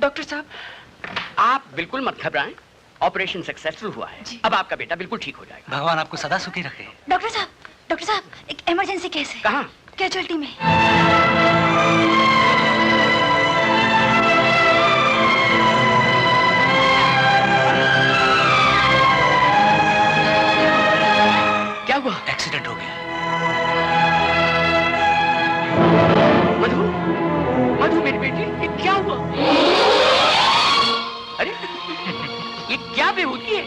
Doctor साहब, आप बिल्कुल मत घबराएं, ऑपरेशन सक्सेसफुल हुआ है। अब आपका बेटा बिल्कुल ठीक हो जाएगा। भगवान आपको सदा सुखी रखे। डॉक्टर साहब, एक इमरजेंसी केस है। कहाँ? कैजुअल्टी में। क्या हुआ? एक्सीडेंट हो गया। मधु, मधु मेरी बेटी, ये क्या हुआ? अरे ये क्या बेहूदी है?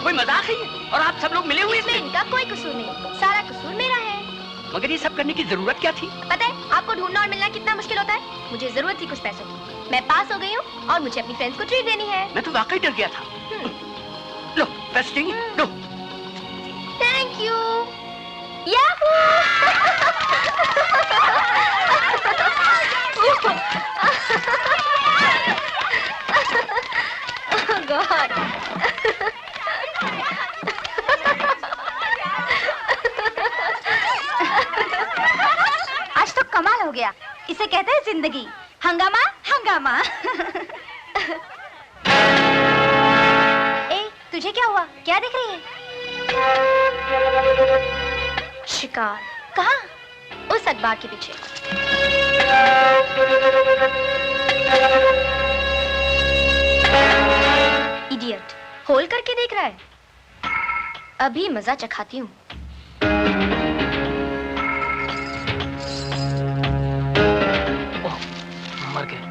कोई मजाक है ये? और आप सब लोग मिले हुए इसमें इनका कोई कसूर नहीं, सारा कसूर मेरा है। मगर ये सब करने की जरूरत क्या थी? पता है आपको ढूंढना और मिलना कितना मुश्किल होता है। मुझे जरूरत थी कुछ पैसों की, मैं पास हो गई हूँ और मुझे अपनी फ्रेंड्स को ट्रीट देनी है। मैं तो वाकई डर गया था। लो पैसे चाहिए? लो। Thank you. Yahoo! Oh God! आज तो कमाल हो गया। इसे कहते हैं जिंदगी। हंगामा हंगामा। ए, तुझे क्या हुआ? क्या देख रही है? शिकार। कहाँ? उस अखबार के पीछे। इडियट, होल करके देख रहा है। अभी मजा चखाती हूँ। मर गए।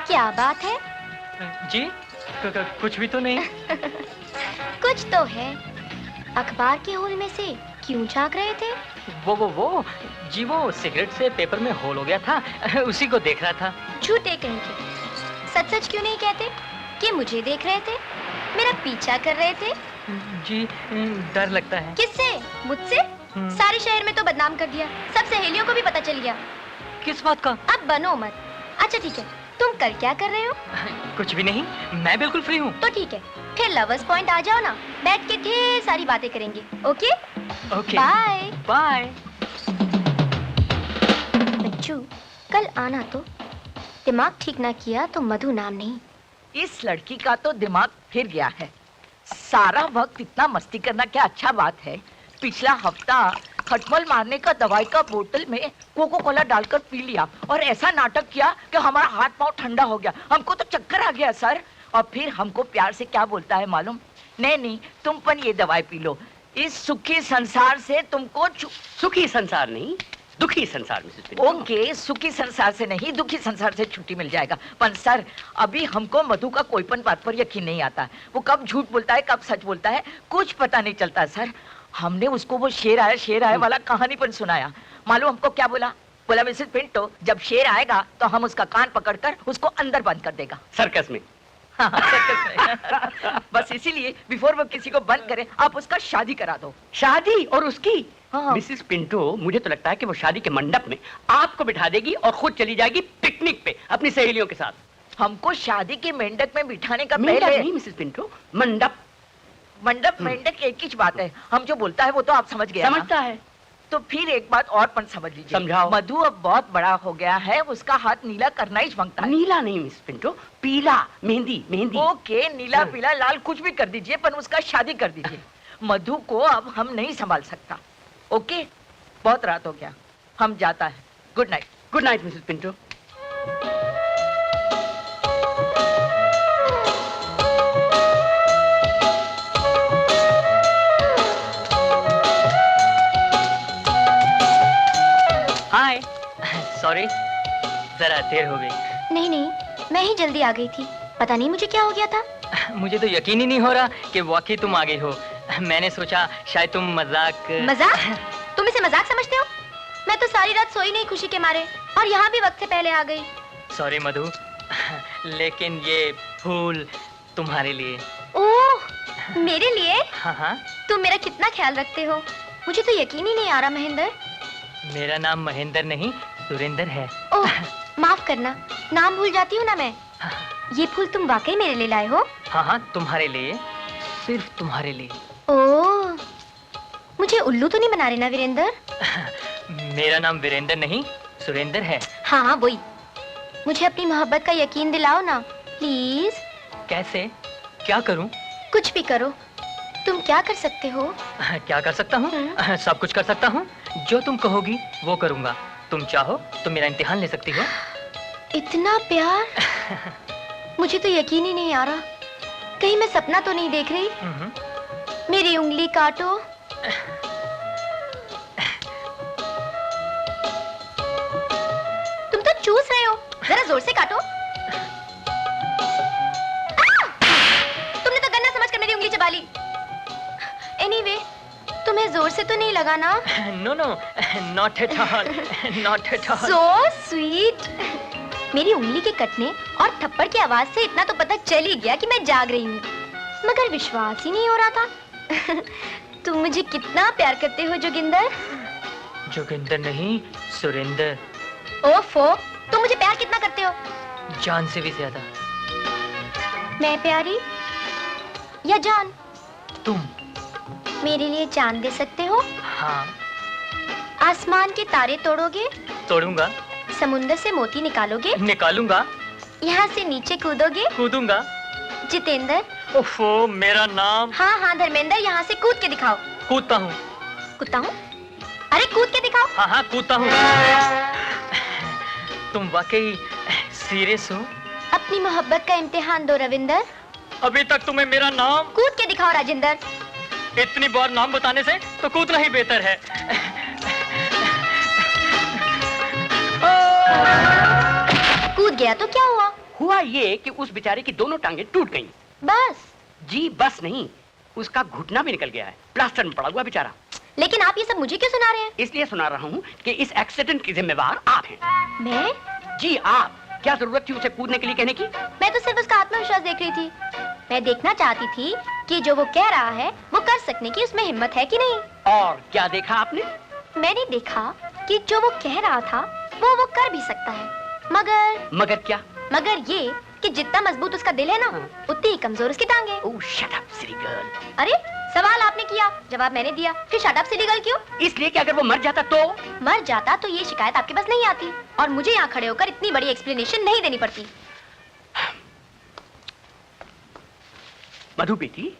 क्या बात है? जी कुछ भी तो नहीं। कुछ तो है। अखबार के होल में से क्यों झांक रहे थे? वो जी वो सिगरेट से पेपर में होल हो गया था, उसी को देख रहा था। झूठे कहेंगे। सच सच क्यों नहीं कहते कि मुझे देख रहे थे, मेरा पीछा कर रहे थे? जी डर लगता है। किससे? मुझसे? सारे शहर में तो बदनाम कर दिया, सब सहेलियों को भी पता चल गया। किस बात का? अब बनो मत। अच्छा ठीक है, तुम कल क्या कर रहे हो? कुछ भी नहीं, मैं बिल्कुल फ्री हूँ। तो ठीक है, फिर लवर्स पॉइंट आ जाओ ना, बैठ के ढेर सारी बातें करेंगे। Okay okay bye bye. बच्चू कल आना तो। दिमाग ठीक ना किया तो मधु नाम नहीं। इस लड़की का तो दिमाग फिर गया है। सारा वक्त इतना मस्ती करना क्या अच्छा बात है। पिछला हफ्ता खटमल मारने का दवाई का बोतल में कोको कोला डालकर पी लिया और ऐसा नाटक किया कि हमारा हाथ पांव ठंडा हो गया। हमको तो चक्कर आ गया सर। और फिर हमको प्यार से क्या बोलता है मालूम? नहीं तुम पर ये दवाई पी लो, इस सुखी संसार से तुमको सुखी संसार नहीं, दुखी संसार में। ओके, सुखी संसार से नहीं, दुखी संसार से छुट्टी मिल जाएगा। पर सर अभी हमको मधु का कोईपन बात पर यकीन नहीं आता। वो कब झूठ बोलता है कब सच बोलता है कुछ पता नहीं चलता सर। हमने उसको वो शेर आया वाला कहानी पर सुनाया। मालूम हमको क्या बोला? बोला मिसेस पिंटो जब शेर आएगा तो हम उसका कान पकड़कर उसको अंदर बंद कर देगा। सर्कस में। हाँ, सर्कस में। बस इसीलिए बिफोर वो किसी को बंद करे आप उसका शादी करा दो। शादी? और उसकी? हाँ। मिसेस पिंटो मुझे तो लगता है कि वो शादी के मंडप में आपको बिठा देगी और खुद चली जाएगी पिकनिक पे अपनी सहेलियों के साथ। हमको शादी के मेंढक में बिठाने का पहले नहीं मिसेस पिंटो, मंडप। मंडप मेंढक एक ही बात है। हम जो बोलता है वो तो आप समझ गए। समझता है तो फिर एक बात और पण समझ लीजिए। समझाओ। मधु अब बहुत बड़ा हो गया है, उसका हाथ नीला करना ही मांगता है। नीला नहीं मिस पिंटो, पीला, मेहंदी मेहंदी। ओके, नीला पीला लाल कुछ भी कर दीजिए पर उसका शादी कर दीजिए। मधु को अब हम नहीं संभाल सकता। ओके, बहुत रात हो गया, हम जाता है। Good night. Good night Mrs Pinto. Hi, sorry जरा देर हो गई। नहीं मैं ही जल्दी आ गई थी, पता नहीं मुझे क्या हो गया था। मुझे तो यकीन ही नहीं हो रहा कि वाकई तुम आ गई हो। मैंने सोचा शायद तुम मजाक। तुम इसे मजाक समझते हो? मैं तो सारी रात सोई नहीं खुशी के मारे और यहाँ भी वक्त से पहले आ गई। सॉरी मधु, लेकिन ये फूल तुम्हारे लिए। ओह, मेरे लिए? हाँ हाँ। तुम मेरा कितना ख्याल रखते हो, मुझे तो यकीन ही नहीं आ रहा महेंद्र। मेरा नाम महेंद्र नहीं सुरेंद्र है। ओह, माफ करना, नाम भूल जाती हूँ ना मैं। ये फूल तुम वाकई मेरे लिए लाए हो? हाँ हाँ, तुम्हारे लिए, सिर्फ तुम्हारे लिए। ओह, मुझे उल्लू तो नहीं बना रहे ना वीरेंद्र? मेरा नाम वीरेंद्र नहीं सुरेंद्र है। हाँ हाँ वही। मुझे अपनी मोहब्बत का यकीन दिलाओ ना प्लीज। कैसे? क्या करूं? कुछ भी करो। तुम क्या कर सकते हो? क्या कर सकता हूँ? सब कुछ कर सकता हूँ। जो तुम कहोगी वो करूँगा। तुम चाहो तो मेरा इम्तिहान ले सकती हो। इतना प्यार? मुझे तो यकीन ही नहीं आ रहा। कहीं मैं सपना तो नहीं देख रही? मेरी उंगली काटो। तुम तो चूस रहे हो, जरा जोर से काटो। तुमने तो गन्ना समझकर मेरी उंगली चबा ली। एनीवे, तुम्हें जोर से तो नहीं लगा ना? No no, not at all, not at all. So sweet. मेरी उंगली के कटने और थप्पड़ की आवाज से इतना तो पता चल ही गया कि मैं जाग रही हूँ, मगर विश्वास ही नहीं हो रहा था। तुम मुझे कितना प्यार करते हो जोगिंदर? जोगिंदर नहीं सुरेंद्र। ओफो, तुम मुझे प्यार कितना करते हो? जान से भी ज्यादा। मैं प्यारी या जान? तुम मेरे लिए जान दे सकते हो? हाँ। आसमान के तारे तोड़ोगे? तोड़ूंगा। समुंदर से मोती निकालोगे? निकालूंगा। यहाँ से नीचे कूदोगे? कूदूंगा। जितेंद्र। ओफो, मेरा नाम। हाँ हाँ धर्मेंद्र, यहाँ से कूद के दिखाओ। कूदता हूँ। कूदता हूँ? अरे कूद के दिखाओ। हाँ हाँ कूदता हूँ। तुम वाकई सीरियस हो? अपनी मोहब्बत का इम्तिहान दो रविंदर। अभी तक तुम्हें मेरा नाम। कूद के दिखाओ राजेंद्र। इतनी बार नाम बताने से तो कूदना ही बेहतर है। कूद गया तो क्या हुआ? हुआ ये कि उस बेचारे की दोनों टांगे टूट गईं। बस? जी बस नहीं, उसका घुटना भी निकल गया है, प्लास्टर में पड़ा हुआ बेचारा। लेकिन आप ये सब मुझे क्यों सुना रहे हैं? इसलिए सुना रहा हूँ कि इस एक्सीडेंट की जिम्मेवार आप हैं। मैं? जी आप। क्या जरूरत थी उसे कूदने के लिए कहने की? मैं तो सिर्फ उसका आत्मविश्वास देख रही थी। मैं देखना चाहती थी कि जो वो कह रहा है वो कर सकने की उसमें हिम्मत है कि नहीं। और क्या देखा आपने? मैंने देखा कि जो वो कह रहा था वो कर भी सकता है, मगर क्या? मगर ये कि जितना मजबूत उसका दिल है ना, उतनी ही कमजोर उसकी टांगे। ओह शट अप सिली गर्ल। अरे सवाल आपने किया, जवाब मैंने दिया, फिर शट अप सिली गर्ल क्यों? इसलिए कि अगर वो मर जाता तो? मर जाता तो ये शिकायत आपके पास नहीं आती और मुझे यहाँ खड़े होकर इतनी बड़ी एक्सप्लेनेशन नहीं देनी पड़ती। मधु बेटी,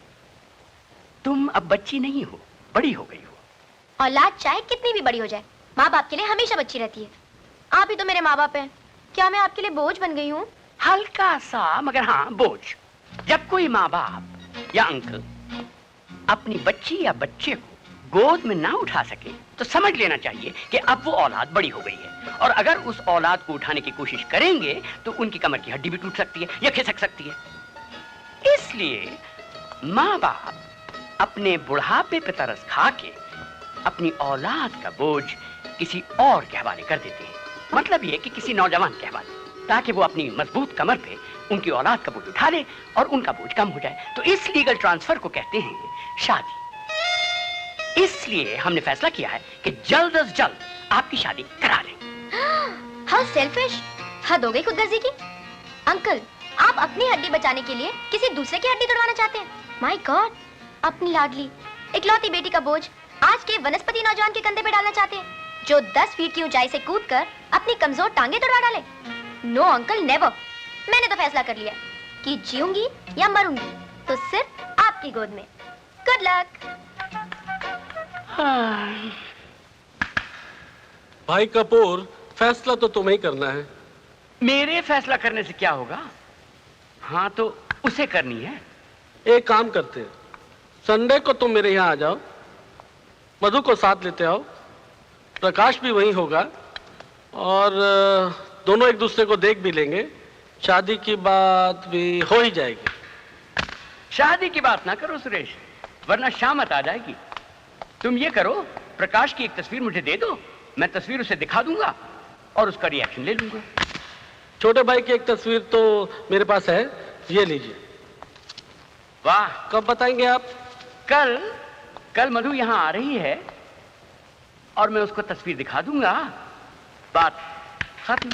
तुम अब बच्ची नहीं हो, बड़ी हो गई हो। औलाद चाहे कितनी भी बड़ी हो जाए, माँ बाप के लिए हमेशा बच्ची रहती है। आप ही तो मेरे माँ बाप हैं। क्या मैं आपके लिए बोझ बन गई हूँ? हल्का सा, मगर हाँ बोझ। जब कोई माँ बाप या अंकल अपनी बच्ची या बच्चे को गोद में ना उठा सके तो समझ लेना चाहिए कि अब वो औलाद बड़ी हो गई है, और अगर उस औलाद को उठाने की कोशिश करेंगे तो उनकी कमर की हड्डी भी टूट सकती है या खिसक सकती है। इसलिए माँ बाप अपने बुढ़ापे पे तरस खा के अपनी औलाद का बोझ किसी और के हवाले कर देते हैं। मतलब ये कि किसी नौजवान के हवाले, ताकि वो अपनी मजबूत कमर पे उनकी औलाद का बोझ उठा ले और उनका बोझ कम हो जाए। तो इस लीगल ट्रांसफर को कहते हैं शादी। इसलिए हमने फैसला किया है कि जल्द अज जल्द आपकी शादी करा लें। हाँ सेल्फिश, हद हो गई खुदगर्जी की। अंकल, आप अपनी हड्डी बचाने के लिए किसी दूसरे की हड्डी तोड़वाना चाहते हैं? माय गॉड, अपनी लाडली इकलौती बेटी का बोझ आज के वनस्पति नौजवान के कंधे पे डालना चाहते हैं, जो 10 फीट की ऊंचाई से कूदकर अपनी कमजोर टांगे तोड़वा डाले। No uncle, never. मैंने तो फैसला कर लिया कि जीऊंगी या मरूंगी तो सिर्फ आपकी गोद में। Good luck. भाई कपूर, फैसला तो तुम्हें ही करना है। मेरे फैसला करने से क्या होगा? हाँ तो उसे करनी है। एक काम करते हैं, संडे को तुम मेरे यहाँ आ जाओ, मधु को साथ लेते आओ, प्रकाश भी वहीं होगा और दोनों एक दूसरे को देख भी लेंगे। शादी की बात भी हो ही जाएगी। शादी की बात ना करो सुरेश, वरना शामत आ जाएगी। तुम ये करो, प्रकाश की एक तस्वीर मुझे दे दो, मैं तस्वीर उसे दिखा दूंगा और उसका रिएक्शन ले लूंगा। छोटे भाई की एक तस्वीर तो मेरे पास है, ये लीजिए। वाह, कब बताएंगे आप? कल कल मधु यहाँ आ रही है और मैं उसको तस्वीर दिखा दूंगा, बात खत्म।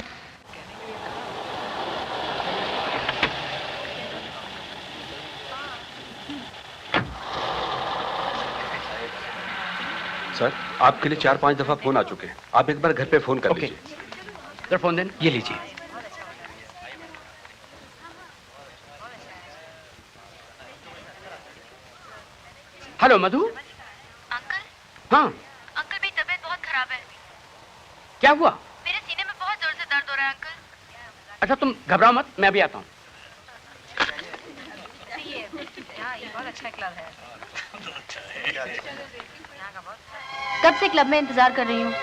सर, आपके लिए 4-5 दफा फोन आ चुके हैं। आप एक बार घर पे फोन कर ओके। लीजिए। सर फोन देन, ये लीजिए। हेलो मधु। अंकल, हाँ, अंकल मेरी तबीयत बहुत खराब है। क्या हुआ? मेरे सीने में बहुत जोर से दर्द हो रहा है अंकल। अच्छा तुम घबराओ मत, मैं अभी आता हूँ। कब से क्लब में इंतजार कर रही हूँ।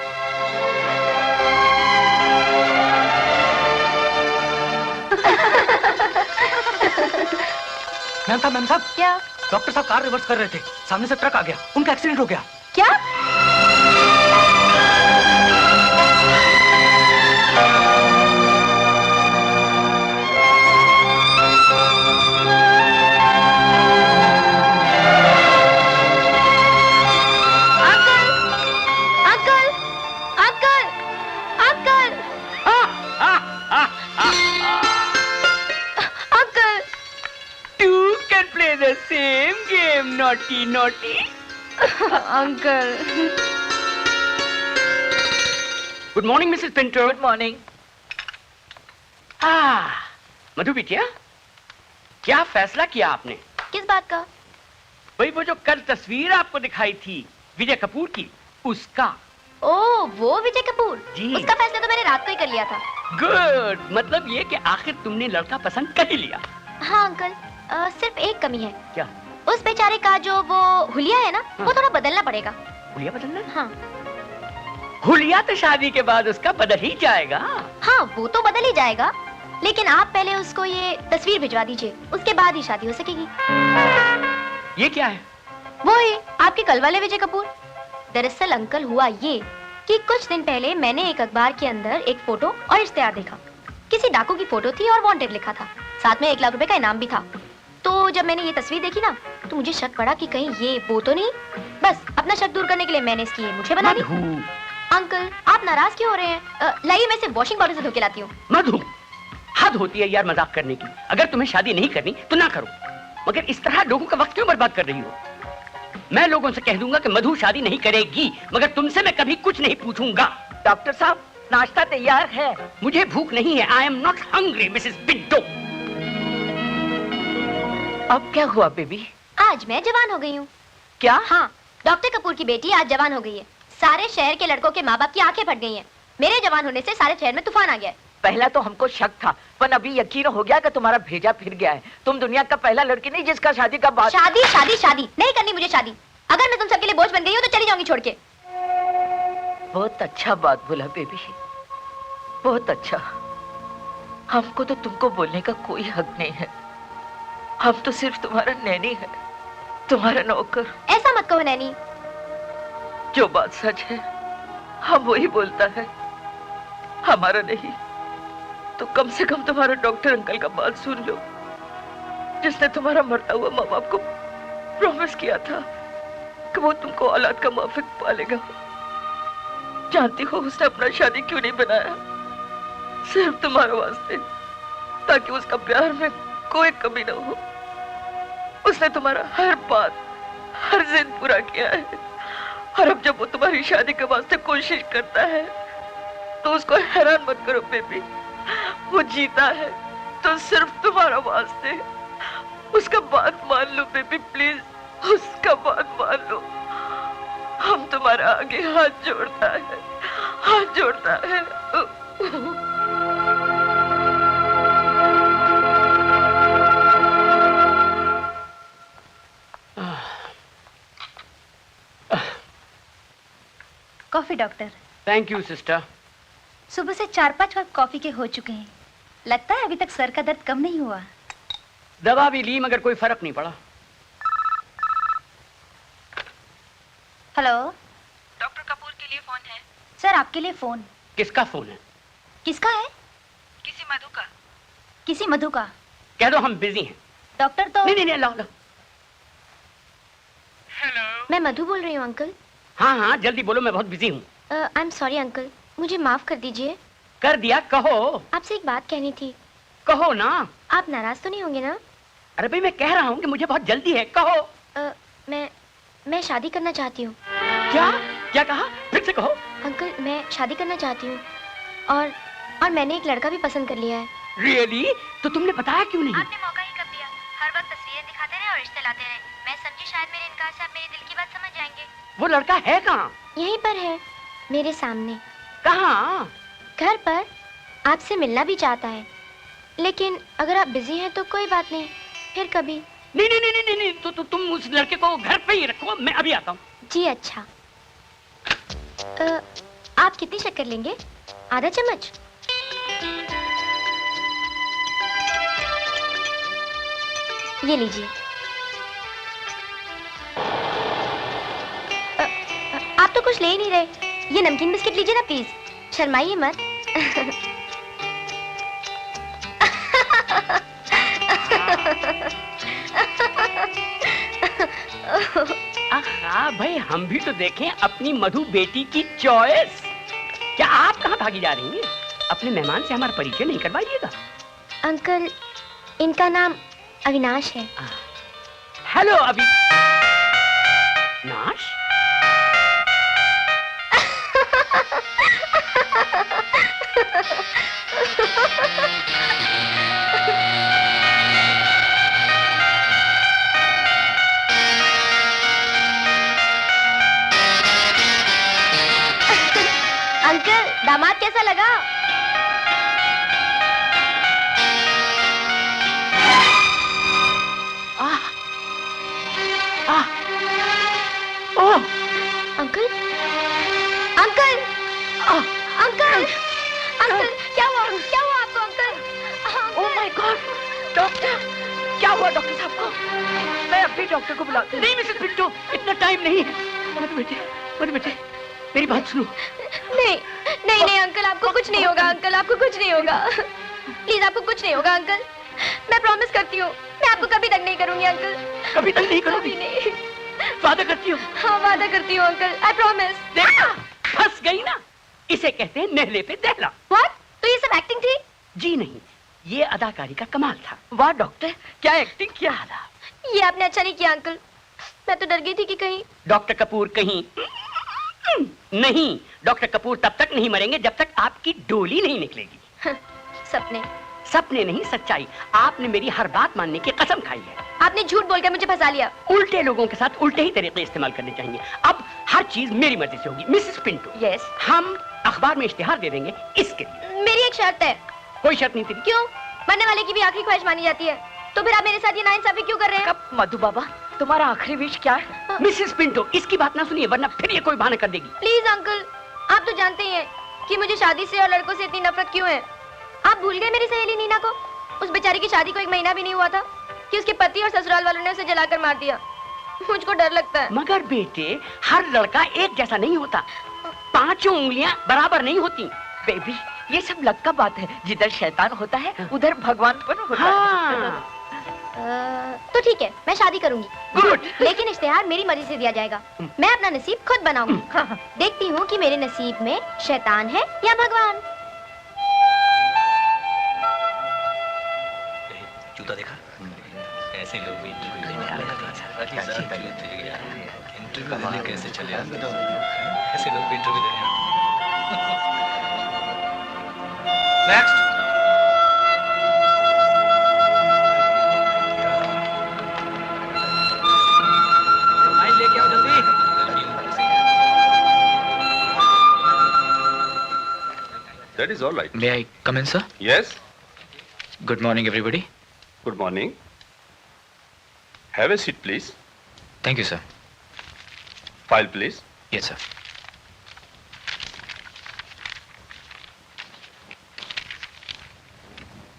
मैम साहब, क्या? डॉक्टर साहब कार रिवर्स कर रहे थे, सामने से ट्रक आ गया, उनका एक्सीडेंट हो गया। क्या? naughty, naughty. Uncle. Good morning, Mrs. Pinto. Good morning. Madhu बिटिया, क्या फैसला किया आपने? किस बात का? वही वो जो कल तस्वीर आपको दिखाई थी विजय कपूर की, उसका। ओ, वो विजय कपूर? जी। उसका फैसला तो मैंने रात को ही कर लिया था। गुड, मतलब ये कि आखिर तुमने लड़का पसंद कर ही लिया। हाँ अंकल, सिर्फ एक कमी है। क्या? उस बेचारे का जो वो हुलिया है ना, वो थोड़ा बदलना पड़ेगा। हुलिया बदलना? हाँ। हुलिया तो शादी के बाद उसका बदल ही जाएगा। हाँ, वो तो बदल ही जाएगा, लेकिन आप पहले उसको ये तस्वीर भिजवा दीजिए, उसके बाद ही शादी हो सकेगी। ये क्या है? वो है आपके कल वाले विजय कपूर। दरअसल अंकल हुआ ये कि कुछ दिन पहले मैंने एक अखबार के अंदर एक फोटो और इश्तेहार देखा। किसी डाकू की फोटो थी और वांटेड लिखा था, साथ में 1 लाख रुपए का इनाम भी था। तो जब मैंने ये तस्वीर देखी ना, तो मुझे शक पड़ा कि कहीं ये वो तो नहीं। बस अपना शक दूर करने के लिए मैंने इसकी मुझे बना दी। अंकल, आप नाराज क्यों हो रहे हैं? लाइए मैं इसे वॉशिंग पाउडर से धो के लाती हूँ। मधु, हद होती है यार मजाक करने की। अगर तुम्हें शादी नहीं करनी तो ना करो, मगर इस तरह लोगों का वक्त क्यों बर्बाद कर रही हो? मैं लोगों से कह दूंगा कि मधु शादी नहीं करेगी, मगर तुमसे मैं कभी कुछ नहीं पूछूंगा। डॉक्टर साहब, नाश्ता तैयार है। मुझे भूख नहीं है। I am not hungry Mrs Pinto. अब क्या हुआ बेबी? आज मैं जवान हो गई हूँ। क्या? हाँ, डॉक्टर कपूर की बेटी आज जवान हो गई है। सारे शहर के लड़कों के माँ बाप की आंखें फट गई हैं। मेरे जवान होने से सारे शहर में तूफान आ गया है। पहला तो हमको शक था, पर अभी यकीन हो गया कि तुम्हारा भेजा फिर गया है। तुम दुनिया का पहला लड़की नहीं जिसका शादी का बात। शादी शादी शादी नहीं करनी मुझे शादी। अगर मैं तुम सबके लिए बोझ बन गई हूँ तो चली जाऊंगी छोड़ के। बहुत अच्छा बात बोला बेबी, बहुत अच्छा। हमको तो तुमको बोलने का कोई हक नहीं है। हम तो सिर्फ तुम्हारा नैनी है, तुम्हारा नौकर। ऐसा मत कहो नैनी। जो बात सच है हम वही बोलता है, हमारा नहीं तो कम से कम तुम्हारा डॉक्टर अंकल का बात सुन लो, जिसने तुम्हारा मरता हुआ माँ बाप को प्रॉमिस किया था कि वो तुमको औलाद का माफिक पालेगा। जानती हो उसने अपना शादी क्यों नहीं बनाया? सिर्फ तुम्हारे वास्ते, ताकि उसका प्यार में कोई कमी न हो। उसने तुम्हारा हर बात, हर जिद पूरा किया है, और अब जब वो तुम्हारी शादी के वास्ते कोशिश करता है तो उसको हैरान मत करो बेबी। वो जीता है तो सिर्फ तुम्हारा वास्ते। उसका बात मान लो बेबी, प्लीज उसका बात मान लो। हम तुम्हारा आगे हाथ जोड़ता है, हाथ जोड़ता है। Coffee doctor. Thank you sister. सुबह से 4-5 कप कॉफी के हो चुके हैं। लगता है अभी तक सर का दर्द कम नहीं हुआ। दवा भी ली मगर कोई फर्क नहीं पड़ा। हेलो, डॉक्टर कपूर के लिए फोन है। सर आपके लिए फोन। किसका फोन है? किसका है? किसी मधु का। किसी मधु का। कह दो हम बिजी हैं। डॉक्टर तो नहीं, लो। मैं मधु बोल रही हूँ अंकल। हाँ हाँ जल्दी बोलो, मैं बहुत बिजी हूँ। आई एम सॉरी अंकल, मुझे माफ कर दीजिए। कर दिया, कहो। आपसे एक बात कहनी थी। कहो ना। आप नाराज तो नहीं होंगे ना? अरे भाई मैं कह रहा हूँ कि मुझे बहुत जल्दी है, कहो। मैं शादी करना चाहती हूँ। क्या क्या कहा, फिर से कहो। अंकल मैं शादी करना चाहती हूँ और मैंने एक लड़का भी पसंद कर लिया है। रियली? तो तुमने बताया क्यों नहीं? आपने मौका ही कब दिया? हर वक्त तस्वीरें दिखाते रहे और रिश्ते लाते रहे। मैं समझी शायद मेरे इनकार से आप मेरे दिल की बात समझ जाएंगे। वो लड़का है कहाँ? यहीं पर है, मेरे सामने। कहाँ? घर पर। आपसे मिलना भी चाहता है, लेकिन अगर आप बिजी हैं तो कोई बात नहीं, फिर कभी। नहीं नहीं नहीं नहीं नहीं, तो तुम उस लड़के को घर पे ही रखो, मैं अभी आता हूँ। जी अच्छा। आप कितनी शक्कर लेंगे? आधा चम्मच? ये लीजिए। आप तो कुछ ले ही नहीं रहे। ये नमकीन बिस्किट लीजिए ना प्लीज, शर्माइए मत। आहा भाई, हम भी तो देखें अपनी मधु बेटी की चॉइस। क्या आप कहाँ भागी जा रही हैं? अपने मेहमान से हमारा परिचय नहीं करवाइएगा। अंकल इनका नाम अविनाश है। हेलो अविनाश। अंकल दामाद कैसा लगा? ओह अंकल अंकल अंकल अंकल क्या हुआ आपको uncle? Oh my God, doctor क्या हुआ डॉक्टर साहब को? मैं अभी डॉक्टर को बुलाती हूँ। नहीं मिसेस पिंटो, इतना टाइम नहीं है। मधु बेटे मेरी बात सुनो। नहीं नहीं नहीं अंकल, आपको कुछ नहीं होगा अंकल, आपको कुछ नहीं होगा। प्लीज आपको कुछ नहीं होगा अंकल, मैं प्रॉमिस करती हूँ। मैं आपको कभी तक नहीं करूंगी अंकल। कभी तक नहीं करोगी? कभी नहीं। वादा करती हो? हाँ वादा करती हूँ अंकल, आई प्रॉमिस। देखा, फंस गई ना। इसे कहते हैं नहले पे दहला। व्हाट? तो ये सब एक्टिंग थी? जी नहीं, ये अदाकारी का कमाल था। वाह डॉक्टर, क्या एक्टिंग किया। ये आपने अच्छा नहीं किया अंकल। मैं तो डर गई थी कि कहीं। डॉक्टर कपूर कहीं नहीं। डॉक्टर कपूर तब तक नहीं मरेंगे जब तक आपकी डोली नहीं निकलेगी। सपने नहीं, सच्चाई। आपने मेरी हर बात मानने की कसम खाई है। आपने झूठ बोलकर मुझे फंसा लिया। उल्टे लोगों के साथ उल्टे ही तरीके इस्तेमाल करने चाहिए। अब हर चीज मेरी मर्जी से होगी मिसेस पिंटो। यस। हम अखबार में इश्तिहार दे देंगे इसके लिए। मेरी एक शर्त है। कोई शर्त नहीं तेरी। क्यों? मरने वाले की भी आखिरी ख्वाहिश मानी जाती है, तो फिर आप मेरे साथ ये नाइंसाफी क्यों कर रहे हैं? मधु बाबा, तुम्हारा आखिरी विश क्या है? मिसेस पिंटो, इसकी बात ना सुनिए वरना फिर ये कोई बहाना कर देगी। प्लीज अंकल, आप तो जानते ही हैं कि मुझे शादी से और लड़कों से इतनी नफरत क्यों है। आप भूल गए मेरी सहेली नीना को? उस बेचारी की शादी को 1 महीना भी नहीं हुआ था कि उसके पति और ससुराल वालों ने उसे जलाकर मार दिया। मुझको डर लगता है। मगर बेटे, हर लड़का एक जैसा नहीं होता। 5 उंगलियां बराबर नहीं होती। बेबी, ये सब लक का बात है। जिधर शैतान होता है उधर भगवान पर होता है। तो ठीक है, मैं शादी करूंगी। गुड। लेकिन इश्तिहार मेरी मर्जी से दिया जाएगा। मैं अपना नसीब खुद बनाऊंगी। देखती हूँ कि मेरे नसीब में शैतान है या भगवान। जूता देखा? ऐसे लोग भी इंटरव्यू देने आ रहे हैं। इंटरव्यू देने कैसे चले आते हैं? ऐसे लोग भी इंटरव्यू देने आते हैं। नेक्स्ट। फाइल लेके आओ जल्दी। That is all right. May I come in, sir? Yes. Good morning, everybody. Good morning. Have a seat, please. Thank you, sir. File, please. Yes, sir.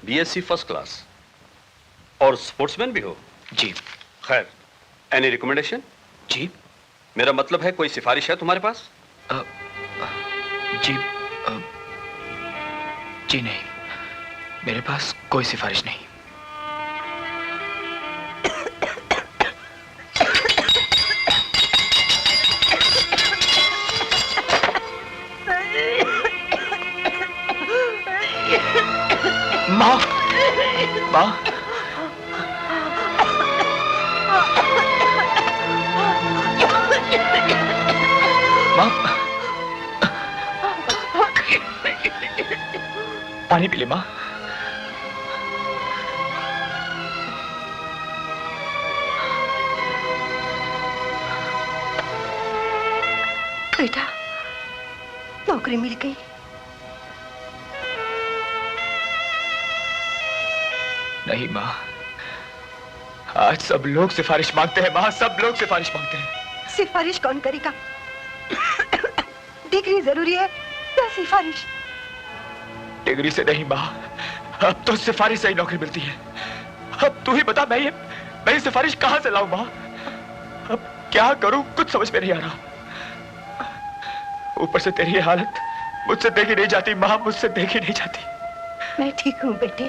BSc first class और sportsman भी हो? जी। खैर, any recommendation? जी। मेरा मतलब है कोई सिफारिश है तुम्हारे पास? जी जी नहीं, मेरे पास कोई सिफारिश नहीं। माँ, माँ, माँ, पानी पी ले माँ। बेटा, नौकरी मिल गई। नहीं माँ, आज सब लोग सिफारिश मांगते हैं माँ, सब लोग सिफारिश मांगते हैं। सिफारिश कौन करेगा? डिग्री जरूरी है या सिफारिश? डिग्री से नहीं माँ, अब तो सिफारिश से ही नौकरी मिलती है। अब तू ही बता, मैं ये सिफारिश कहाँ से लाऊं माँ? अब क्या करूं, कुछ समझ में नहीं आ रहा। ऊपर से तेरी ये हालत मुझसे देखी नहीं जाती माँ, मुझसे देखी नहीं जाती। मैं ठीक हूँ बेटे,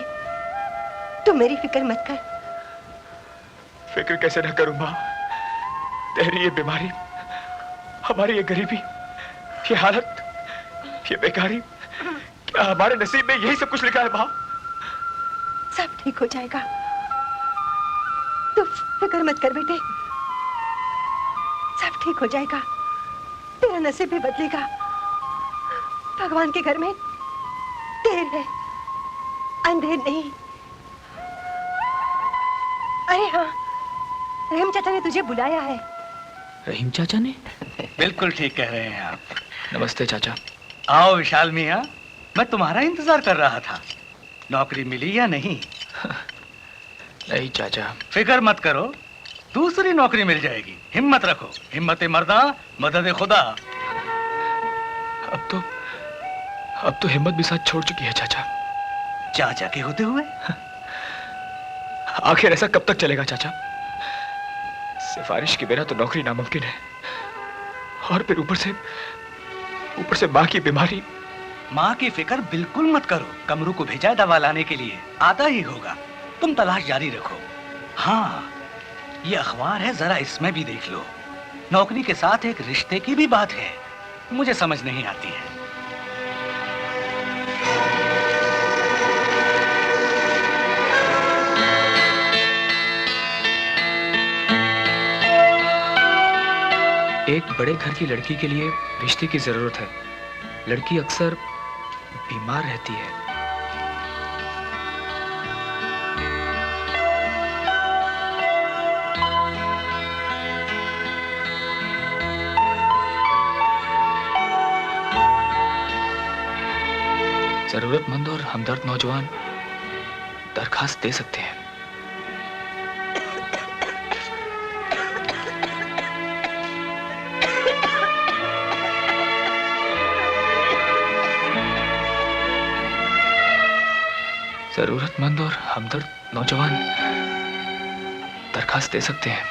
तू मेरी फिक्र मत कर। फिक्र कैसे न करूं माँ? तेरी ये बीमारी, हमारी ये गरीबी, ये हालत, ये बेकारी, क्या हमारे नसीब में यही सब कुछ लिखा है माँ? सब ठीक हो जाएगा, तू फिक्र मत कर बेटे, सब ठीक हो जाएगा। तेरा नसीब भी बदलेगा। भगवान के घर में देर है, अंधेर नहीं। अरे हाँ, रहीम चाचा ने तुझे बुलाया है। रहीम चाचा ने? बिल्कुल ठीक कह रहे हैं आप। नमस्ते चाचा। आओ विशाल मियाँ, मैं तुम्हारा इंतजार कर रहा था। नौकरी मिली या नहीं? नहीं चाचा। फिक्र मत करो, दूसरी नौकरी मिल जाएगी। हिम्मत रखो, हिम्मत मर्दा मदद खुदा। अब तो हिम्मत भी साथ छोड़ चुकी है चाचा। चाचा के होते हुए? आखिर ऐसा कब तक चलेगा चाचा? सिफारिश के बिना तो नौकरी नामुमकिन है, और फिर ऊपर से माँ की बीमारी। माँ की फिक्र बिल्कुल मत करो, कमरू को भेजा दवा लाने के लिए, आता ही होगा। तुम तलाश जारी रखो। हाँ, ये अखबार है, जरा इसमें भी देख लो। नौकरी के साथ एक रिश्ते की भी बात है, मुझे समझ नहीं आती है। एक बड़े घर की लड़की के लिए रिश्ते की जरूरत है। लड़की अक्सर बीमार रहती है। जरूरतमंद और हमदर्द नौजवान दरखास्त दे सकते हैं। जरूरतमंद और हमदर्द नौजवान दरखास्त दे सकते हैं।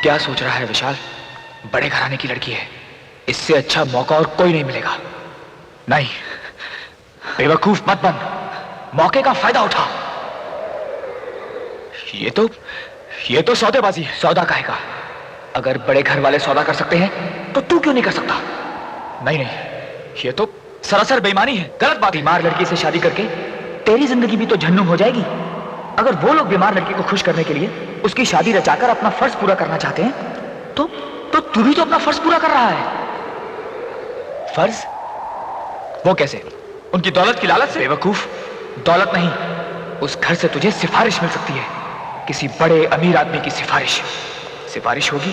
क्या सोच रहा है विशाल? बड़े घराने की लड़की है, इससे अच्छा मौका और कोई नहीं मिलेगा। नहीं, बेवकूफ मत बन, मौके का फायदा उठा। ये तो सौदेबाजी है। सौदा काहे का? अगर बड़े घर वाले सौदा कर सकते हैं तो तू क्यों नहीं कर सकता? नहीं, ये तो सरासर बेईमानी है, गलत बात। बीमार लड़की से शादी करके तेरी जिंदगी भी तो जहन्नुम हो जाएगी। अगर वो लोग बीमार लड़की को खुश करने के लिए उसकी शादी रचाकर अपना फर्ज पूरा करना चाहते हैं तो तू भी तो अपना फर्ज पूरा कर रहा है। फर्ज? वो कैसे? उनकी दौलत की लालच से? बेवकूफ, दौलत नहीं, उस घर से तुझे सिफारिश मिल सकती है, किसी बड़े अमीर आदमी की सिफारिश होगी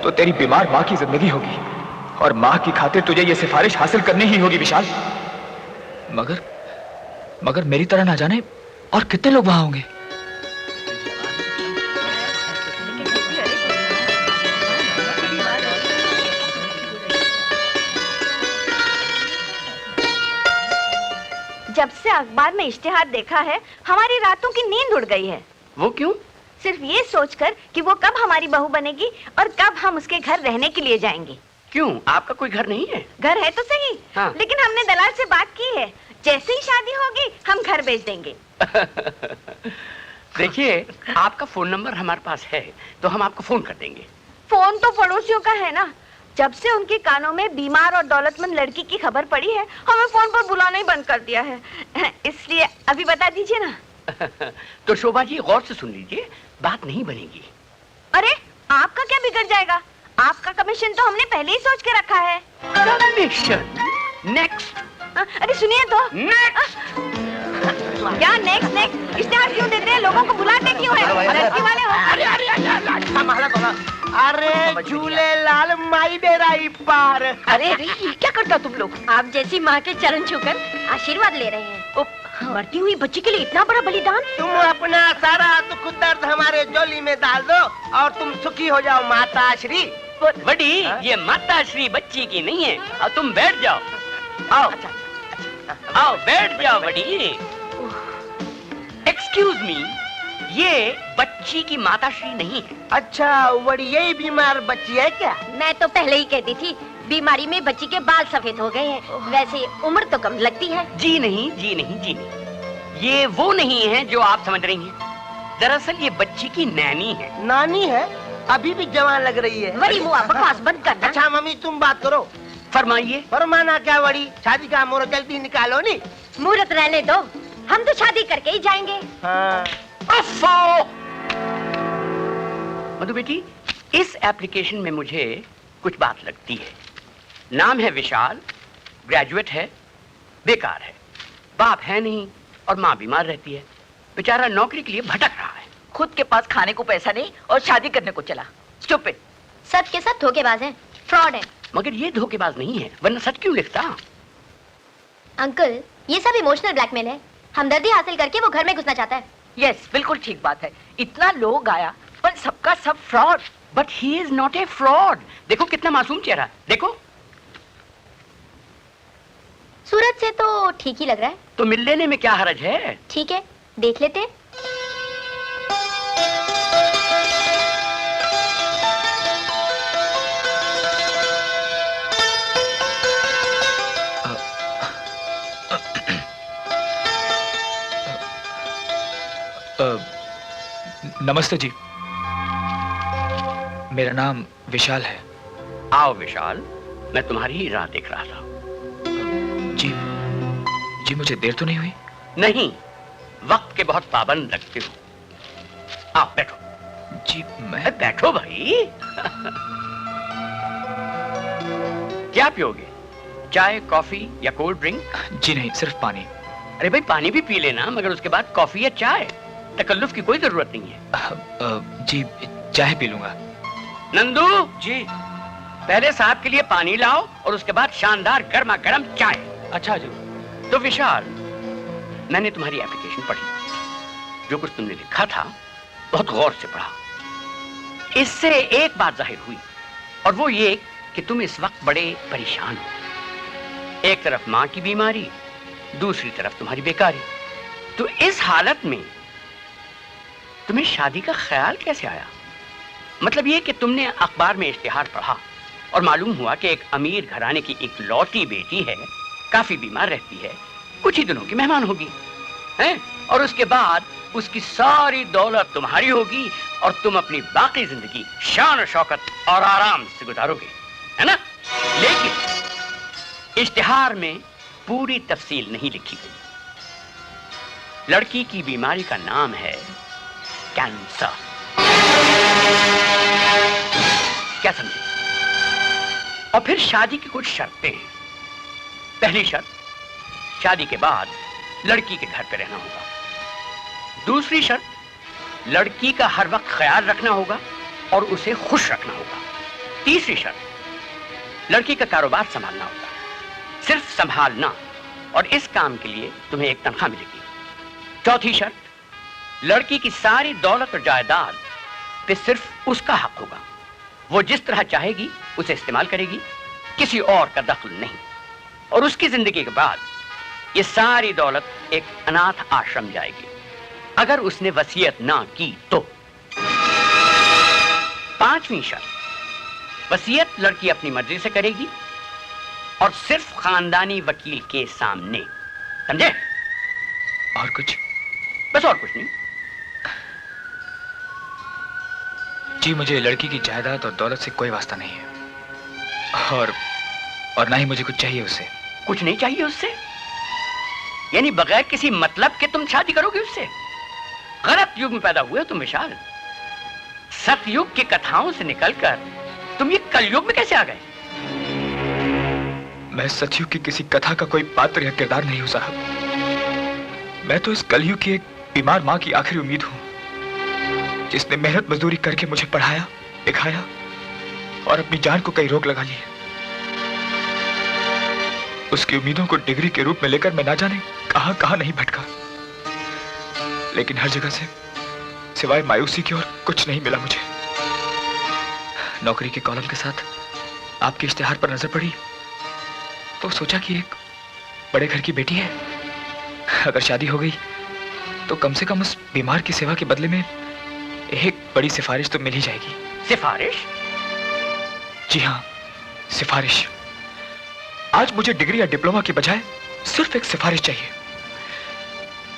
तो तेरी बीमार माँ की जिंदगी होगी, और माँ की खातिर तुझे ये सिफारिश हासिल करनी ही होगी विशाल। मगर मेरी तरह ना जाने और कितने लोग वहां होंगे। जब से अखबार में इश्तिहार देखा है, हमारी रातों की नींद उड़ गई है। वो क्यों? सिर्फ ये सोचकर कि वो कब हमारी बहू बनेगी और कब हम उसके घर रहने के लिए जाएंगे। क्यों, आपका कोई घर नहीं है? घर है तो सही, हाँ। लेकिन हमने दलाल से बात की है, जैसे ही शादी होगी हम घर बेच देंगे। देखिए, आपका फोन नंबर हमारे पास है, तो हम आपको फोन कर देंगे। फोन तो पड़ोसियों का है ना। जब से उनके कानों में बीमार और दौलतमंद लड़की की खबर पड़ी है, हमें फोन पर बुलाना ही बंद कर दिया है। इसलिए अभी बता दीजिए ना। तो शोभा जी गौर से सुन लीजिए, बात नहीं बनेगी। अरे आपका क्या बिगड़ जाएगा? आपका कमीशन तो हमने पहले ही सोच के रखा है। कमीशन? नेक्स्ट। अरे सुनिए तो। नेक्स्ट। क्या नेक्स्ट नेक्स्ट? इश्तेहार क्यों देते हैं? लोगों को बुलाते क्यों हैं? लड़की वाले हो। अरे झूले लाल माई डेराई पार। अरे ये क्या करता तुम लोग? आप जैसी माँ के चरण छूकर आशीर्वाद ले रहे हैं। मरती हुई बच्ची के लिए इतना बड़ा बलिदान। तुम अपना सारा दुख दर्द हमारे झोली में डाल दो और तुम सुखी हो जाओ माता श्री। बड़ी, ये माता श्री बच्ची की नहीं है। अब तुम बैठ जाओ। आओ आओ बैठ जाओ बड़ी। एक्सक्यूज मी, ये बच्ची की माता श्री नहीं है। अच्छा, बड़ी यही बीमार बच्ची है क्या? मैं तो पहले ही कहती थी, बीमारी में बच्ची के बाल सफेद हो गए हैं। वैसे उम्र तो कम लगती है। जी नहीं, जी नहीं, जी नहीं, ये वो नहीं है जो आप समझ रही हैं। दरअसल ये बच्ची की नैनी है। नानी है? अभी भी जवान लग रही है। बड़ी मुआ बकवास बंद करना। अच्छा मम्मी तुम बात करो। फरमाइए। फरमाना क्या बड़ी? शादी का मुहूर्त जल्दी निकालो नी। मुहूर्त रहने दो, हम तो शादी करके ही जाएंगे। हाँ। मधु बेटी, इस एप्लीकेशन में मुझे कुछ बात लगती है। नाम है विशाल, ग्रेजुएट है, बेकार है, बाप है नहीं और माँ बीमार रहती है। बेचारा नौकरी के लिए भटक रहा है। खुद के पास खाने को पैसा नहीं और शादी करने को चला। स्टूपिड। सब के सब धोखेबाज हैं, फ्रॉड हैं। मगर ये धोखेबाज नहीं है, वरना सच क्यों लिखता? अंकल, ये सब इमोशनल ब्लैकमेल है। हमदर्दी हासिल करके वो घर में घुसना चाहता है। यस, बिल्कुल ठीक बात है। इतना लोग आया पर सबका सब fraud. But he is not a fraud. देखो कितना मासूम चेहरा, देखो। सूरत से तो ठीक ही लग रहा है। तो मिल लेने में क्या हरज है? ठीक है, देख लेते हैं। नमस्ते जी, मेरा नाम विशाल है। आओ विशाल, मैं तुम्हारी ही राह देख रहा था। जी मुझे देर तो नहीं हुई? नहीं, वक्त के बहुत पाबंद लगते हो। आओ बैठो। जी मैं बैठो भाई। क्या पियोगे, चाय, कॉफी या कोल्ड ड्रिंक? जी नहीं, सिर्फ पानी। अरे भाई पानी भी पी लेना, मगर उसके बाद कॉफी या चाय। तकल्लुफ की कोई जरूरत नहीं है। जी चाय पी लूंगा। नंदू जी, पहले साहब के लिए पानी लाओ और उसके बाद शानदार गर्मा गर्म चाय। अच्छा जी। तो विशाल, मैंने तुम्हारी एप्लीकेशन पढ़ी। जो कुछ तुमने लिखा था बहुत गौर से पढ़ा। इससे एक बात जाहिर हुई, और वो ये कि तुम इस वक्त बड़े परेशान हो। एक तरफ माँ की बीमारी, दूसरी तरफ तुम्हारी बेकारी। तो इस हालत में तुम्हें शादी का ख्याल कैसे आया? मतलब ये कि तुमने अखबार में इश्तिहार पढ़ा और मालूम हुआ कि एक अमीर घराने की एक लौती बेटी है, काफी बीमार रहती है, कुछ ही दिनों की मेहमान होगी, हैं? और उसके बाद उसकी सारी दौलत तुम्हारी होगी और तुम अपनी बाकी जिंदगी शान और शौकत और आराम से गुजारोगे, है ना? लेकिन इश्तिहार में पूरी तफसील नहीं लिखी गई। लड़की की बीमारी का नाम है कैंसर। क्या समझे? और फिर शादी की कुछ शर्तें हैं। पहली शर्त, शादी के बाद लड़की के घर पे रहना होगा। दूसरी शर्त, लड़की का हर वक्त ख्याल रखना होगा और उसे खुश रखना होगा। तीसरी शर्त, लड़की का कारोबार संभालना होगा, सिर्फ संभालना, और इस काम के लिए तुम्हें एक तनख्वाह मिलेगी। चौथी शर्त, लड़की की सारी दौलत और जायदाद पे सिर्फ उसका हक होगा। वो जिस तरह चाहेगी उसे इस्तेमाल करेगी, किसी और का दखल नहीं। और उसकी जिंदगी के बाद ये सारी दौलत एक अनाथ आश्रम जाएगी, अगर उसने वसीयत ना की तो। पांचवी शर्त, वसीयत लड़की अपनी मर्जी से करेगी और सिर्फ खानदानी वकील के सामने। समझे? और कुछ? बस और कुछ नहीं। जी मुझे लड़की की जायदाद और दौलत से कोई वास्ता नहीं है, और ना ही मुझे कुछ चाहिए उससे। कुछ नहीं चाहिए उससे? यानी बगैर किसी मतलब के तुम शादी करोगे उससे? गलत युग में पैदा हुए तुम विशाल। सतयुग की कथाओं से निकलकर तुम ये कलयुग में कैसे आ गए? मैं सतयुग की किसी कथा का कोई पात्र या किरदार नहीं हूं साहब। मैं तो इस कलयुग की एक बीमार माँ की आखिरी उम्मीद हूं, जिसने मेहनत मजदूरी करके मुझे पढ़ाया, लिखाया और अपनी जान को कई रोक लगा ली। उसकी उम्मीदों को डिग्री के रूप में लेकर मैं ना जाने कहां कहां नहीं भटका, लेकिन हर जगह से सिवाय मायूसी की और कुछ नहीं मिला मुझे। नौकरी के कॉलम के साथ आपके इश्तिहार पर नजर पड़ी तो सोचा कि एक बड़े घर की बेटी है, अगर शादी हो गई तो कम से कम उस बीमार की सेवा के बदले में एक बड़ी सिफारिश तो मिल ही जाएगी। सिफारिश? जी हाँ, सिफारिश। आज मुझे डिग्री या डिप्लोमा की बजाय सिर्फ एक सिफारिश चाहिए।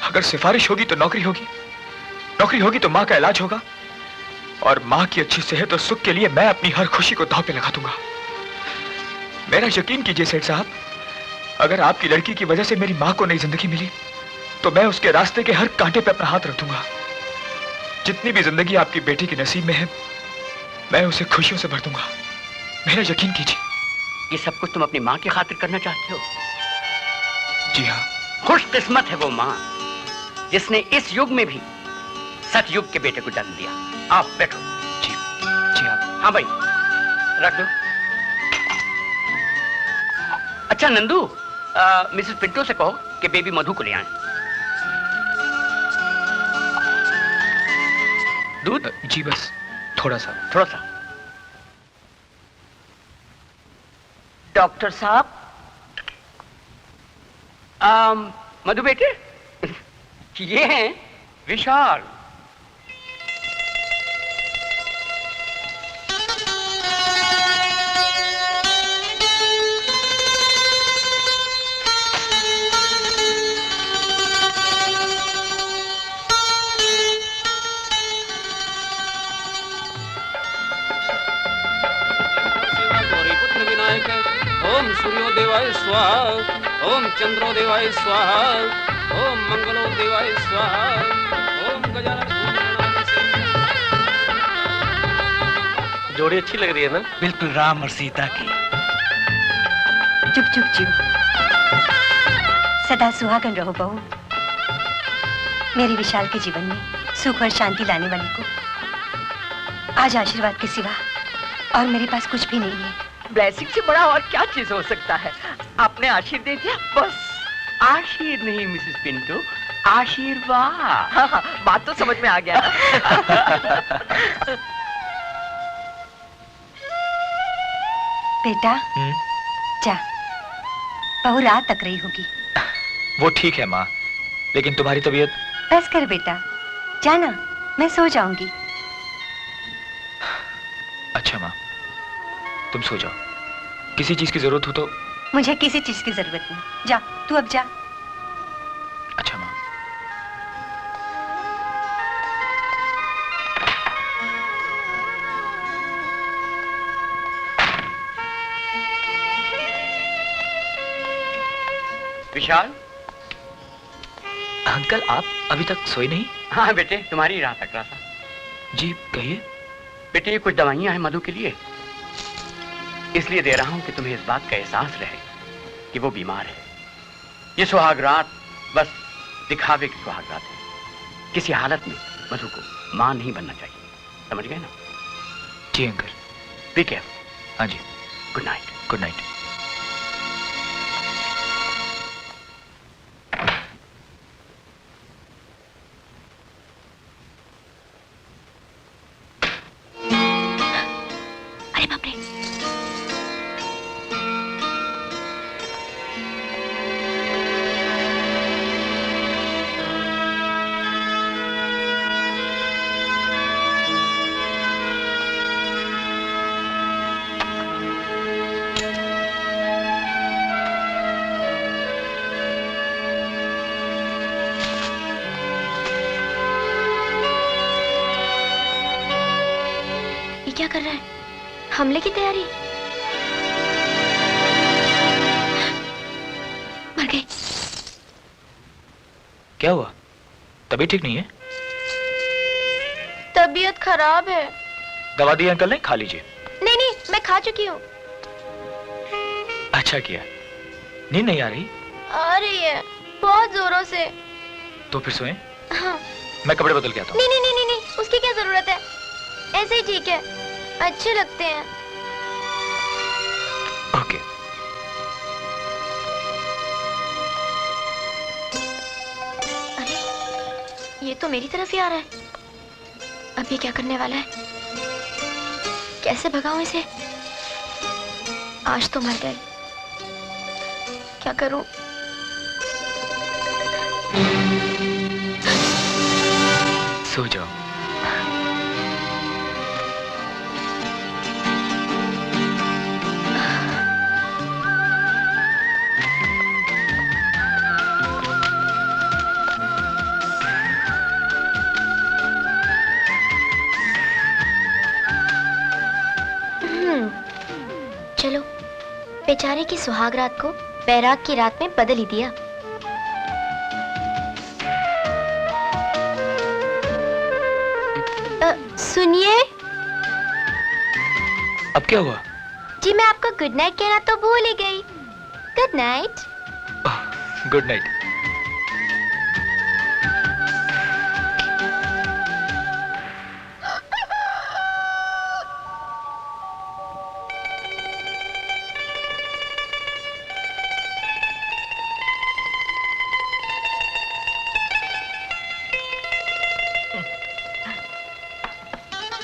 अगर सिफारिश होगी तो नौकरी होगी, नौकरी होगी तो माँ का इलाज होगा, और माँ की अच्छी सेहत और सुख के लिए मैं अपनी हर खुशी को दांव पे लगा दूंगा। मेरा यकीन कीजिए सेठ साहब, अगर आपकी लड़की की वजह से मेरी माँ को नई जिंदगी मिली तो मैं उसके रास्ते के हर कांटे पे अपना हाथ रख दूंगा। जितनी भी जिंदगी आपकी बेटी के नसीब में है मैं उसे खुशियों से भर दूंगा, मेरा यकीन कीजिए। ये सब कुछ तुम अपनी माँ की खातिर करना चाहते हो? जी हाँ। खुशकिस्मत है वो माँ जिसने इस युग में भी सतयुग के बेटे को जन्म दिया। आप बैठो। जी जी आप। हाँ भाई रख दो। अच्छा नंदू, मिसेस पिंटो से कहो कि बेबी मधु को ले आए। दूध? जी बस थोड़ा सा। थोड़ा सा। डॉक्टर साहब। मधु बेटे, ये हैं विशाल। ओम सूर्यो देवाय स्वाहा, ओम चंद्रो देवाय स्वाहा, ओम मंगलो देवाय स्वाहा, ओम गजानन। जोड़ी अच्छी लग रही है ना? बिल्कुल राम और सीता की। चुप चुप चुप, सदा सुहागन रहो बहू। मेरे विशाल के जीवन में सुख और शांति लाने वाली को आज आशीर्वाद के सिवा और मेरे पास कुछ भी नहीं है। ब्लेसिंग से बड़ा और क्या चीज हो सकता है? आपने आशीर्वाद दे दिया बस। आशीर्वाद नहीं मिसेस पिंटो, आशीर्वाद। हाँ हाँ, बात तो समझ में आ गया। बेटा जा, बहू रात तक रही होगी। वो ठीक है माँ, लेकिन तुम्हारी तबीयत। बस कर बेटा, जाना, मैं सो जाऊंगी। अच्छा माँ, तुम सो जाओ, किसी चीज की जरूरत हो तो। मुझे किसी चीज की जरूरत नहीं, जा तू अब जा। अच्छा माँ। विशाल। अंकल आप अभी तक सोए नहीं? हाँ बेटे, तुम्हारी राह तक रहा था। जी कहिए। बेटे ये कुछ दवाइयां हैं मधु के लिए, इसलिए दे रहा हूं कि तुम्हें इस बात का एहसास रहे कि वो बीमार है। ये सुहाग रात बस दिखावे की सुहाग रात है। किसी हालत में मधु को मां नहीं बनना चाहिए, समझ गए ना? जी अंकल। ठीक है। हाँ जी। Good night. Good night. अरे बाप रे, क्या कर रहा है? हमले की तैयारी? मर गए। क्या हुआ? तबीयत ठीक नहीं है? तबीयत खराब है। दवा दी अंकल ने, खा लीजिए। नहीं नहीं, मैं खा चुकी हूँ। अच्छा किया। नींद नहीं आ रही? आ रही है, बहुत जोरों से। तो फिर सोएं? हाँ। मैं कपड़े बदल के आता हूँ। नहीं, उसकी क्या जरूरत है? ऐसे ही ठीक है, अच्छे लगते हैं। ओके। अरे ये तो मेरी तरफ ही आ रहा है। अब ये क्या करने वाला है? कैसे भगाऊं इसे? आज तो मर गए, क्या करूं? सो जाओ। चलो, बेचारे की सुहाग रात को बैराग की रात में बदल ही दिया। सुनिए। अब क्या हुआ? जी मैं आपको गुड नाइट कहना तो भूल ही गई। Good night. Good night.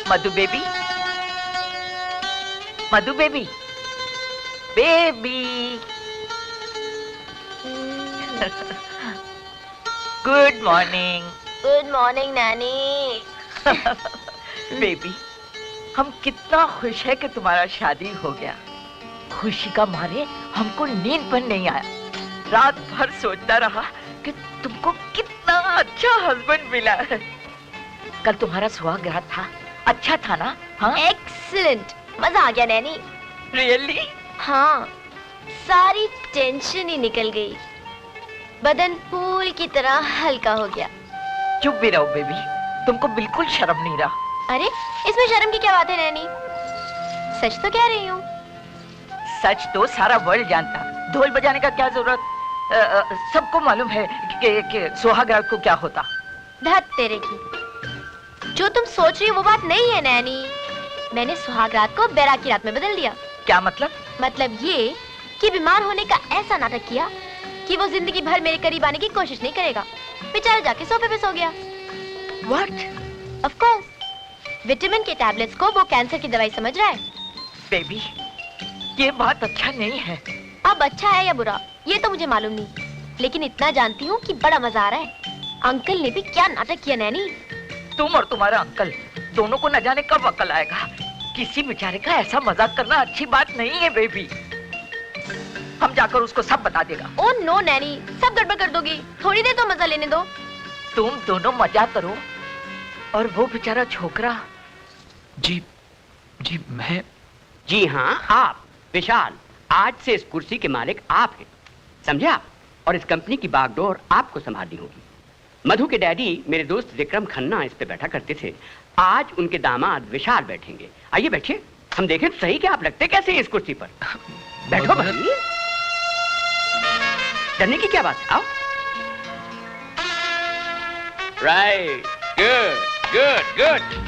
Madhu baby, Madhu baby, baby. Good morning. Good morning nanny. Baby, हम कितना खुश है कि तुम्हारा शादी हो गया। खुशी का मारे हमको नींद पर नहीं आया। रात भर सोचता रहा कि तुमको कितना अच्छा हस्बैंड मिला है। कल तुम्हारा सुहागरात था, अच्छा था ना? हाँ, एक्सीलेंट, मजा आ गया नैनी। रियली? हाँ, सारी टेंशन ही निकल गई, बदन फूल की तरह हल्का हो गया। चुप भी रहो बेबी, तुमको बिल्कुल शर्म नहीं रहा। अरे इसमें शर्म की क्या बात है नैनी? सच तो कह रही हूँ। सच तो सारा वर्ल्ड जानता, ढोल बजाने का क्या जरूरत? सबको मालूम है कि सुहागरात को क्या होता। धत तेरे की, जो तुम सोच रही हो वो बात नहीं है नैनी। मैंने सुहागरात को बैराग की रात में बदल दिया। क्या मतलब? मतलब ये कि बीमार होने का ऐसा नाटक किया कि वो जिंदगी भर मेरे करीब आने की कोशिश नहीं करेगा। बेचारा जाके सोफे पे सो गया। What? Of course, विटामिन के टैबलेट्स को वो कैंसर की दवाई समझ रहा है। बेबी, ये बात अच्छा नहीं है। अब अच्छा है या बुरा ये तो मुझे मालूम नहीं, लेकिन इतना जानती हूँ कि बड़ा मजा आ रहा है। अंकल ने भी क्या नाटक किया नैनी। तुम और तुम्हारा अंकल दोनों को न जाने कब अकल आएगा। किसी बेचारे का ऐसा मजाक करना अच्छी बात नहीं है बेबी। हम जाकर उसको सब बता देगा। ओ नो नैनी, सब गड़बड़ कर दोगी। थोड़ी देर तो मजा लेने दो। तुम दोनों मजा करो और वो बेचारा छोकरा। जी मैं। जी हाँ, आप विशाल, आज से इस कुर्सी के मालिक आप हैं, समझे आप? और इस कंपनी की बागडोर आपको संभालनी होगी। मधु के डैडी मेरे दोस्त विक्रम खन्ना इस पे बैठा करते थे, आज उनके दामाद विशाल बैठेंगे। आइए बैठिए, हम देखें तो सही कि आप लगते कैसे हैं इस कुर्सी पर। बैठो भाई, डरने की क्या बात है, आओ। Right, good good good.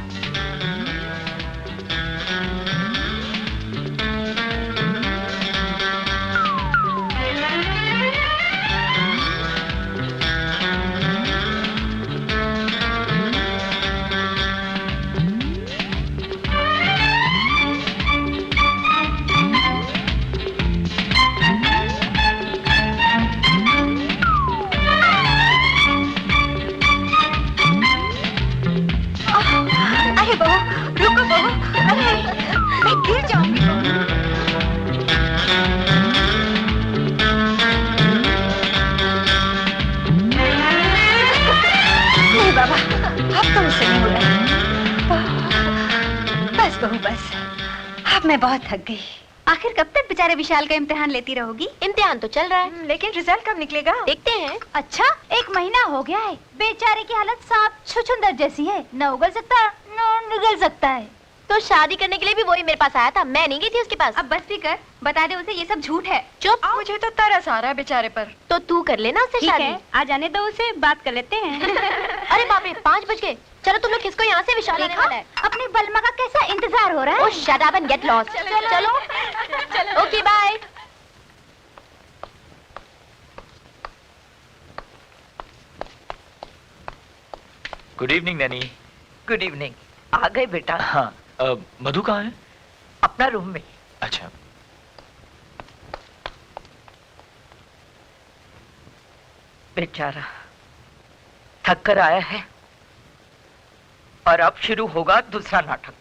अरे बहू, रुको बहू, अरे मैं गिर जाऊंगी। नहीं बाबा, अब तो मुझसे नहीं हो रहा है। बस बस बहू बस, अब मैं बहुत थक गई। आखिर कब तक बेचारे विशाल का इम्तिहान लेती रहोगी? इम्तिहान तो चल रहा है, लेकिन रिजल्ट कब निकलेगा? देखते हैं। अच्छा, 1 महीना हो गया है। बेचारे की हालत साफ छुछुंदर जैसी है, न उगल सकता न निगल सकता है। तो शादी करने के लिए भी वही मेरे पास आया था, मैं नहीं गई थी उसके पास। अब बस भी कर, बता दे उसे ये सब झूठ है। चुप। मुझे तो तरस आ रहा है बेचारे पर। तो तू कर लेना उससे ठीक शादी। है, आ जाने दो उसे, बात कर लेते हैं। अरे बाप रे, 5 बज गए। चलो तुम लोग किसको यहाँ से विशाल आने वाला है। अपनी बलमा का कैसा इंतजार हो रहा है। Oh, shut up and get lost. चलो। Okay bye. Good evening nanny. Good evening. आ गए बेटा? हाँ, मधु कहाँ है? अपना रूम में। अच्छा। बेचारा थक कर आया है और अब शुरू होगा दूसरा नाटक।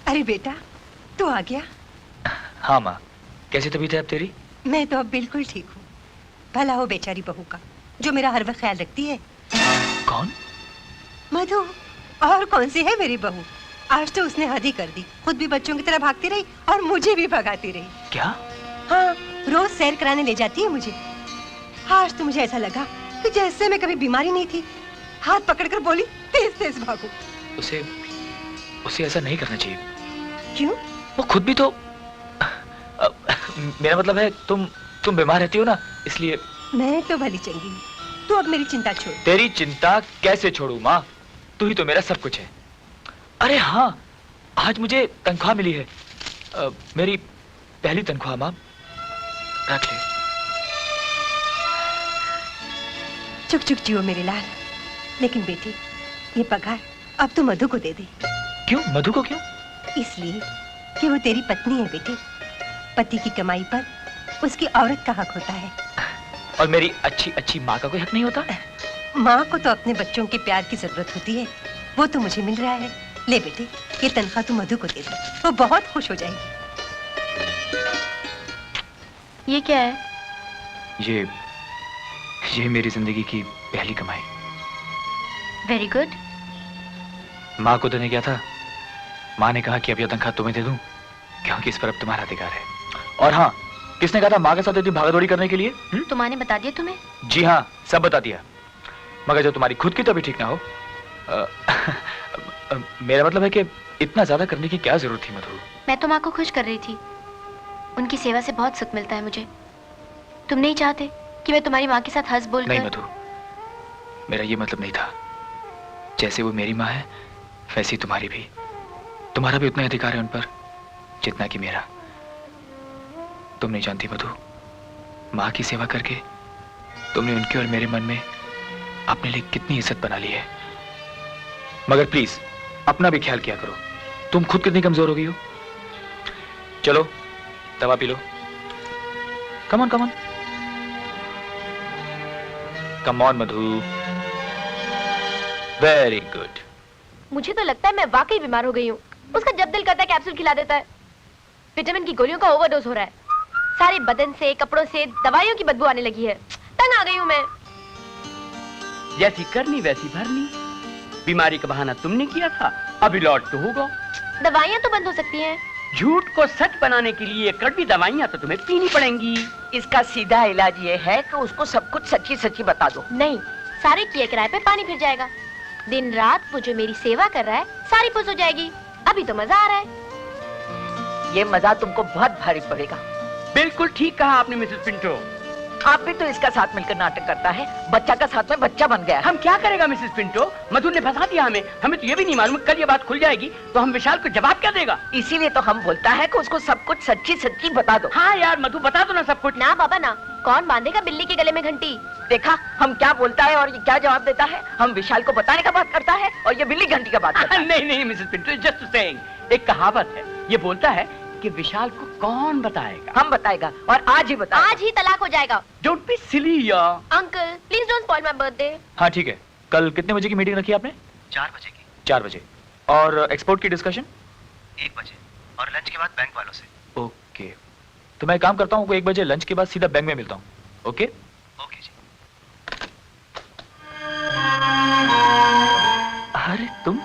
अरे बेटा, तू आ गया? हाँ माँ, कैसी तबीयत है अब तेरी? मैं तो अब बिल्कुल ठीक हूँ। भला हो बेचारी बहू का, जो मेरा हर वक्त ख्याल रखती है। कौन? मधु। और कौन सी है मेरी बहू? आज तो उसने हद ही कर दी, खुद भी बच्चों की तरह भागती रही और मुझे भी भगाती रही। क्या? हाँ, रोज सैर कराने ले जाती है मुझे। आज तो मुझे ऐसा लगा कि जैसे मैं कभी बीमारी नहीं थी। हाथ पकड़कर बोली, तेज तेज भागो। उसे ऐसा नहीं करना चाहिए। क्यों? वो खुद भी तो मेरा मतलब है तुम बीमार रहती हो ना, इसलिए। मैं तो भली चंगी हूँ, तू अब मेरी चिंता छोड़। तेरी चिंता कैसे छोड़ू माँ? तू ही तो मेरा सब कुछ है। अरे हाँ, आज मुझे तनख्वाह मिली है, मेरी पहली तनख्वाह। माँ रख ले। चुक चुक जियो मेरे लाल। लेकिन बेटी, ये पगार अब तू मधु को दे दे। क्यों? मधु को क्यों? इसलिए कि वो तेरी पत्नी है बेटी। पति की कमाई पर उसकी औरत का हक होता है। और मेरी अच्छी अच्छी माँ का कोई हक नहीं होता? माँ को तो अपने बच्चों के प्यार की जरूरत होती है, वो तो मुझे मिल रहा है। ले बेटे, ये तनख्वाह तू मधु को दे दे, वो बहुत खुश हो जाएगी। ये क्या है? ये मेरी जिंदगी की पहली कमाई। Very good. माँ को देने गया था, माँ ने कहा कि अब यह तनख्वाह तुम्हें दे दूं, क्योंकि इस पर अब तुम्हारा अधिकार है। और हाँ, किसने कहा था माँ के साथ इतनी भागदौड़ी करने के लिए? तो माँ ने बता दिया तुम्हें? जी हाँ, सब बता दिया। मगर जब तुम्हारी खुद की तबीयत ठीक ना हो, मेरा मतलब है कि इतना ज्यादा करने की क्या जरूरत थी मधु? मैं तो माँ को खुश कर रही थी। उनकी सेवा से बहुत सुख मिलता है मुझे। तुम नहीं चाहते कि मैं तुम्हारी माँ के साथ हंस बोल? नहीं मधु, मेरा ये मतलब नहीं था। जैसे वो मेरी माँ है, वैसी तुम्हारी भी। तुम्हारा भी उतना अधिकार है उन पर जितना कि मेरा। तुम नहीं जानती मधु, माँ की सेवा करके तुमने उनके और मेरे मन में अपने लिए कितनी इज्जत बना ली है। मगर प्लीज अपना भी ख्याल किया करो। तुम खुद कितनी कमजोर हो गई हो। चलो दवा P low. Come on come on come on Madhu. Very good. मुझे तो लगता है मैं वाकई बीमार हो गई हूँ। उसका जब दिल करता है कैप्सूल खिला देता है। विटामिन की गोलियों का ओवरडोज हो रहा है। सारे बदन से, कपड़ों से दवाइयों की बदबू आने लगी है। तंग आ गई हूँ मैं। जैसी करनी वैसी भरनी। बीमारी का बहाना तुमने किया था, अब इलाज तो होगा। दवाइयाँ तो बंद हो सकती हैं। झूठ को सच बनाने के लिए कड़वी दवाइयाँ तो तुम्हें पीनी पड़ेंगी। इसका सीधा इलाज ये है कि उसको सब कुछ सच्ची सच्ची बता दो। नहीं, सारे किए किराए पे पानी फिर जाएगा। दिन रात वो जो मेरी सेवा कर रहा है सारी पुस हो जाएगी। अभी तो मजा आ रहा है। ये मजा तुमको बहुत भारी पड़ेगा। बिल्कुल ठीक कहा आपने मिसेस पिंटो। आप भी तो इसका साथ मिलकर नाटक करता है, बच्चा का साथ में बच्चा बन गया है। हम क्या करेगा मिसेस पिंटो, मधुर ने फंसा दिया हमें। हमें तो ये भी नहीं मालूम कल ये बात खुल जाएगी तो हम विशाल को जवाब क्या देगा। इसीलिए तो हम बोलता है कि उसको सब कुछ सच्ची सच्ची बता दो। हाँ यार मधु, बता दो ना सब कुछ। ना बाबा ना, कौन बांधेगा बिल्ली के गले में घंटी। देखा हम क्या बोलता है और ये क्या जवाब देता है। हम विशाल को बताने का बात करता है और ये बिल्ली घंटी का बात करता है। नहीं नहीं मिसेस पिंटो, जस्ट सेइंग। एक कहावत है, ये बोलता है कि विशाल को कौन बताएगा। हम बताएगा और आज ही बताएगा। आज ही तलाक हो जाएगा। डोंट बी सिली यार। Uncle please don't spoil my birthday. हाँ ठीक है, कल कितने बजे की मीटिंग रखी आपने? 4 बजे की। 4 बजे। और एक्सपोर्ट की डिस्कशन? 1 बजे और लंच के बाद बैंक वालों से। ओके, तो मैं काम करता हूँ, 1 बजे लंच के बाद सीधा बैंक में मिलता हूँ। ओके ओके जी। अरे तुम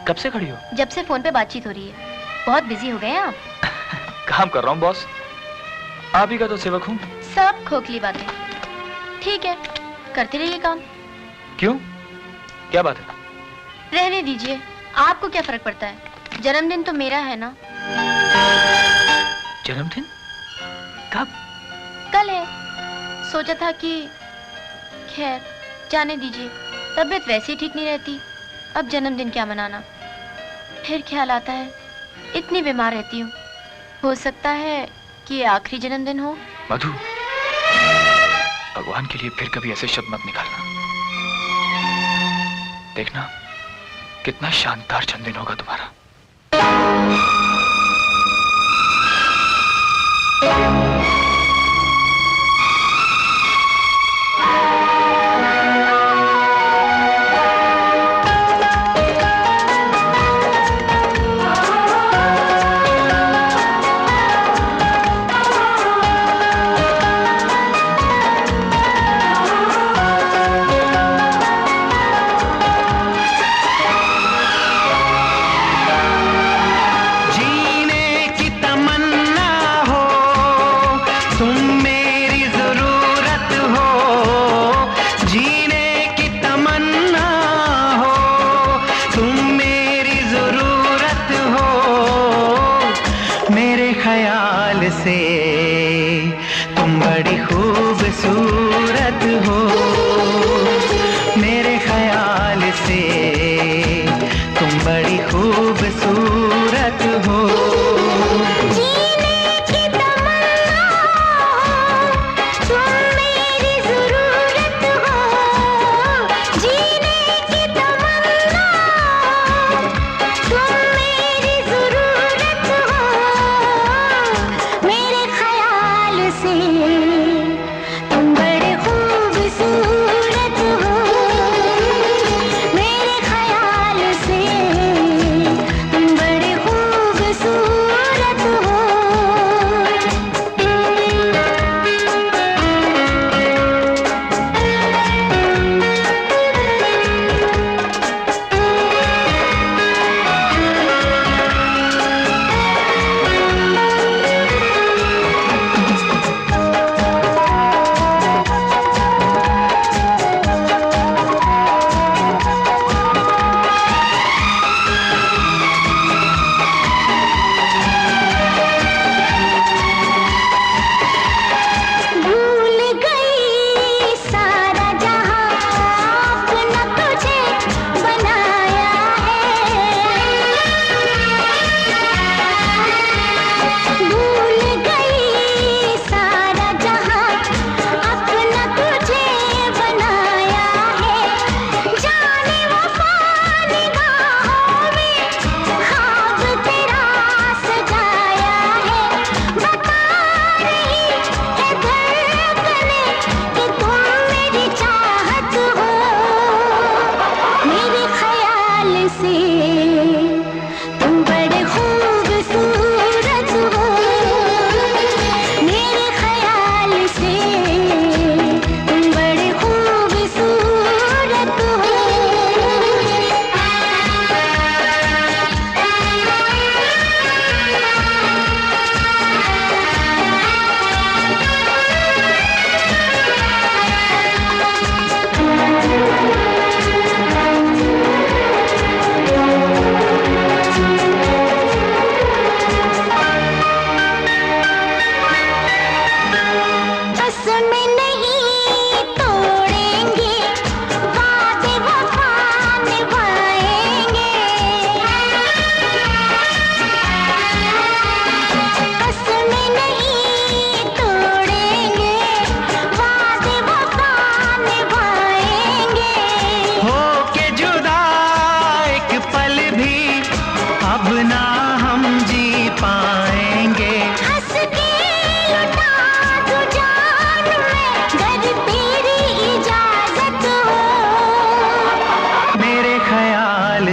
कब से खड़ी हो? जब से फोन पे बातचीत हो रही है। बहुत बिजी हो गए हैं आप। काम कर रहा हूँ बॉस, आप ही का तो सेवक हूँ। सब खोखली बातें। ठीक है, करते रहिए काम। क्यों, क्या बात है? रहने दीजिए, आपको क्या फर्क पड़ता है। जन्मदिन तो मेरा है ना। जन्मदिन कब? कल है। सोचा था कि खैर जाने दीजिए, तबीयत वैसे ही ठीक नहीं रहती, अब जन्मदिन क्या मनाना। फिर ख्याल आता है इतनी बीमार रहती हूँ, हो सकता है कि ये आखिरी जन्मदिन हो। मधु, भगवान के लिए फिर कभी ऐसे शब्द मत निकालना। देखना कितना शानदार जन्मदिन होगा तुम्हारा।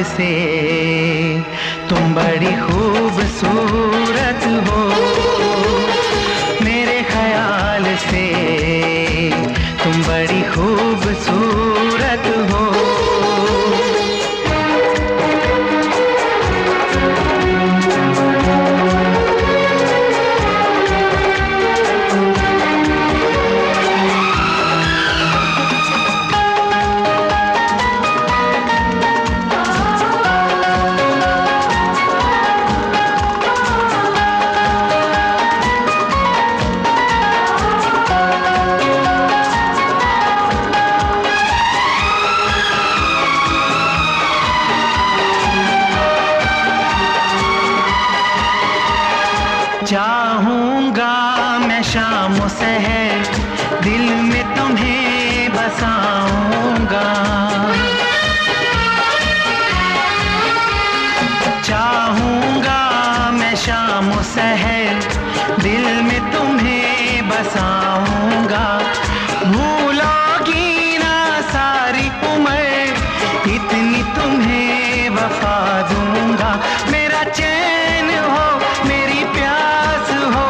से तुम बड़ी खूबसूरत हो, मेरे ख्याल से तुम बड़ी खूबसूरत हो। चाहूंगा मैं शाम सहर दिल में तुम्हें बसाऊंगा, चाहूंगा मैं शाम सहर दिल में तुम्हें बसाऊंगा। भूलोगी ना सारी उम्र इतनी तुम्हें वफा दूंगा। मेरा चैन हो मेरी प्यास हो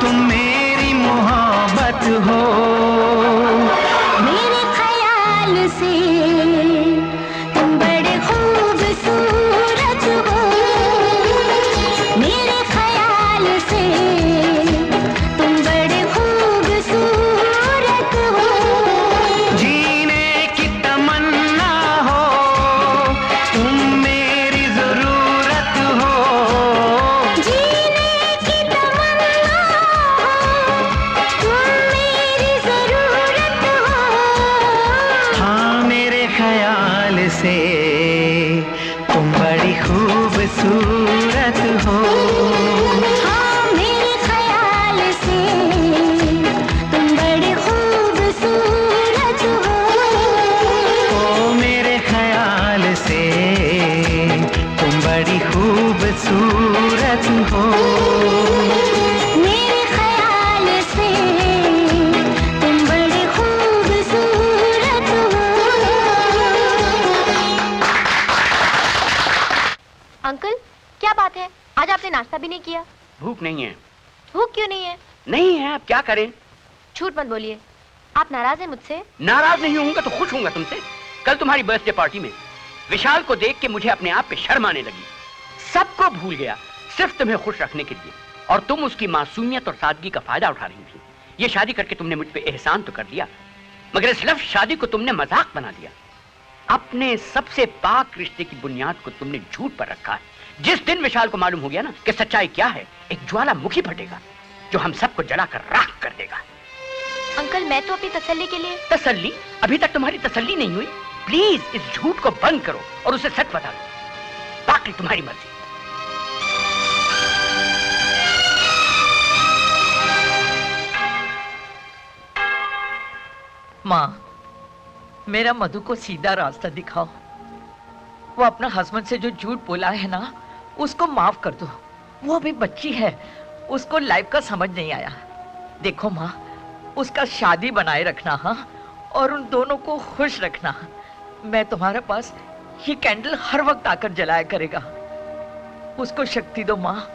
तुम मेरी मोहब्बत हो। मेरे ख्याल से तुम बड़े खूबसूरत हो, मेरे ख्याल से तुम बड़े खूबसूरत हो। जीने की तमन्ना हो तुम मेरी जरूरत हो, जीने की तमन्ना हो तुम मेरी जरूरत हो। हाँ मेरे ख्याल से तुम बड़ी खूबसूरत हो। हाँ मेरे ख्याल से तुम बड़े खूबसूरत हो। ओ मेरे ख्याल से तुम बड़ी खूबसूरत हो। मेरे ख्याल से तुम बड़े खूबसूरत हो। अंकल क्या बात है, आज आपने नाश्ता भी नहीं किया? भूख नहीं है। भूख क्यों नहीं है? नहीं है, अब क्या करें? झूठ मत बोलिए, आप नाराज हैं मुझसे? नाराज नहीं होऊंगा तो खुश होऊंगा तुमसे। कल तुम्हारी बर्थडे पार्टी में विशाल को देख के मुझे अपने आप पे शर्म आने लगी। सबको भूल गया सिर्फ तुम्हें खुश रखने के लिए, और तुम उसकी मासूमियत और सादगी का फायदा उठा रही थी। ये शादी करके तुमने मुझ पे एहसान तो कर लिया, मगर इस लफ्ज़ शादी को तुमने मजाक बना दिया। अपने सबसे पाक रिश्ते की बुनियाद को तुमने झूठ पर रखा है। जिस दिन विशाल को मालूम हो गया ना कि सच्चाई क्या है, एक ज्वालामुखी फटेगा जो हम सबको जलाकर राख कर देगा। अंकल मैं तो अपनी तसल्ली के लिए। तसल्ली? अभी तक तुम्हारी तसल्ली नहीं हुई। प्लीज इस झूठ को बंद करो और उसे सच बता दो, बाकी तुम्हारी मर्जी। माँ, मेरा मधु को सीधा रास्ता दिखाओ। वो अपना हस्बैंड से जो झूठ बोला है ना, उसको माफ कर दो। वो अभी बच्ची है, उसको लाइफ का समझ नहीं आया। देखो माँ, उसका शादी बनाए रखना, हाँ, और उन दोनों को खुश रखना। मैं तुम्हारे पास ये कैंडल हर वक्त आकर जलाया करेगा। उसको शक्ति दो माँ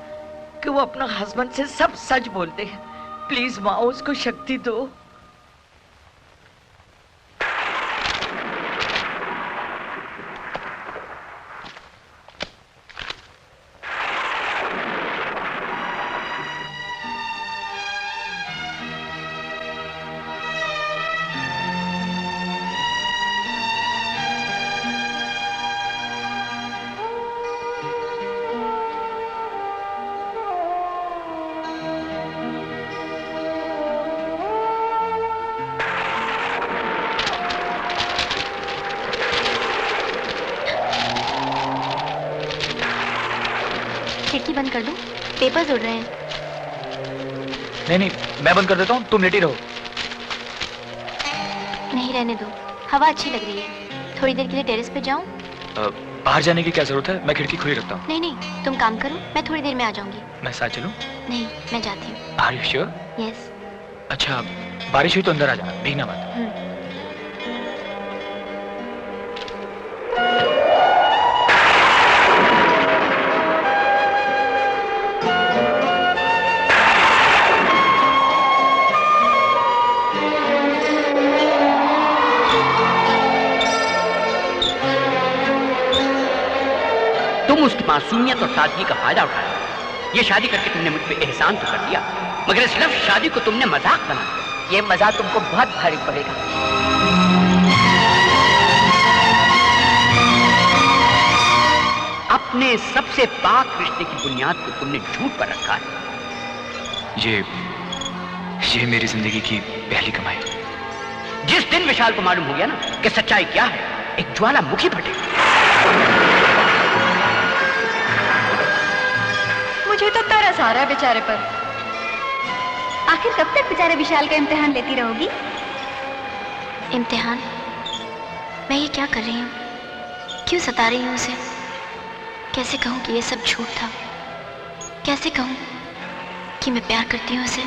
कि वो अपना हस्बैंड से सब सच बोलते हैं। प्लीज माँ, उसको शक्ति दो। खिड़की बंद कर दूं? पेपर्स उड़ रहे हैं। नहीं नहीं, मैं बंद कर देता हूँ, तुम लेटी रहो। नहीं रहने दो, हवा अच्छी लग रही है। थोड़ी देर के लिए टेरेस पे जाऊं? बाहर जाने की क्या जरूरत है, मैं खिड़की खुली रखता हूँ। नहीं नहीं, तुम काम करो, मैं थोड़ी देर में आ जाऊंगी। मैं साथ चलूं? नहीं, मैं जाती हूँ। Are you sure? यस। अच्छा, बारिश हुई तो अंदर आ जाना, भीगना मत। तुम उसकी मासूमियत और सादगी का फायदा उठाया। ये शादी करके तुमने मुझ पे एहसान तो कर दिया, मगर इस लफ्ज़ शादी को तुमने मजाक बना दिया। ये मजाक तुमको बहुत भारी पड़ेगा। अपने सबसे पाक रिश्ते की बुनियाद को तुमने झूठ पर रखा है। ये मेरी जिंदगी की पहली कमाई। जिस दिन विशाल को मालूम हो गया ना कि सच्चाई क्या है, एक ज्वालामुखी फटेगा। मुझे तो तरस आ रहा है बेचारे पर। आखिर कब तक बेचारे विशाल का इम्तिहान लेती रहोगी? इम्तिहान? मैं ये क्या कर रही हूँ? क्यों सता रही हूँ उसे? कैसे कहूँ कि ये सब झूठ था? कैसे कहूँ कि मैं प्यार करती हूँ उसे?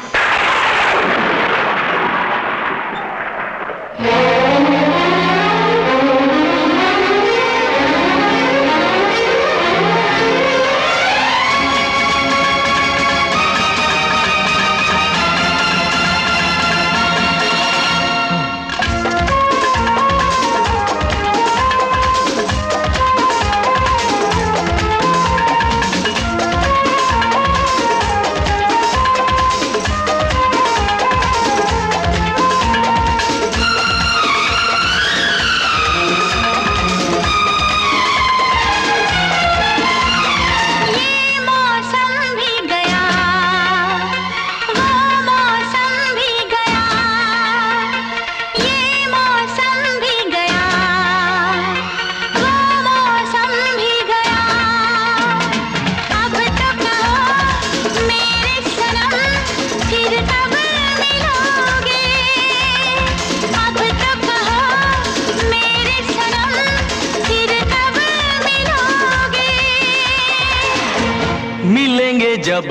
जब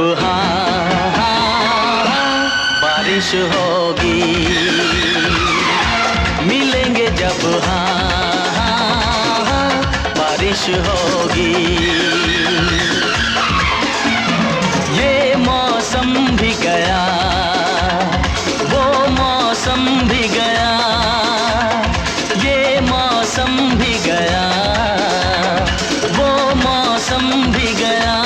बारिश होगी, मिलेंगे जब बारिश होगी। ये मौसम भी गया, वो मौसम भी गया, ये मौसम भी गया, वो मौसम भी गया।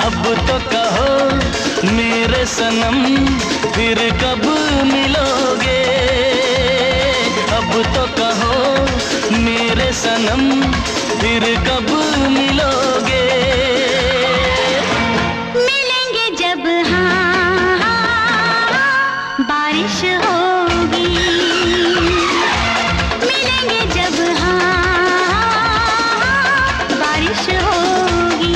अब तो कहो मेरे सनम फिर कब मिलोगे? अब तो कहो मेरे सनम फिर कब मिलोगे? मिलेंगे जब बारिश होगी, मिलेंगे जब बारिश होगी।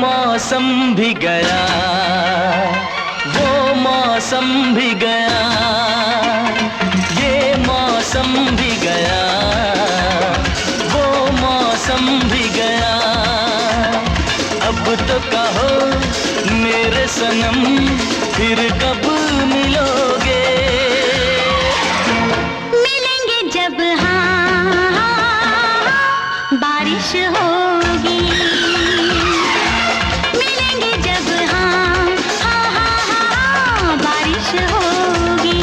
मौसम भी गया, वो मौसम भी गया, ये मौसम भी गया, वो मौसम भी गया। अब तो कहो मेरे सनम फिर कब मिलोगे? मिलेंगे जब बारिश होगी, मिलेंगे जब बारिश होगी।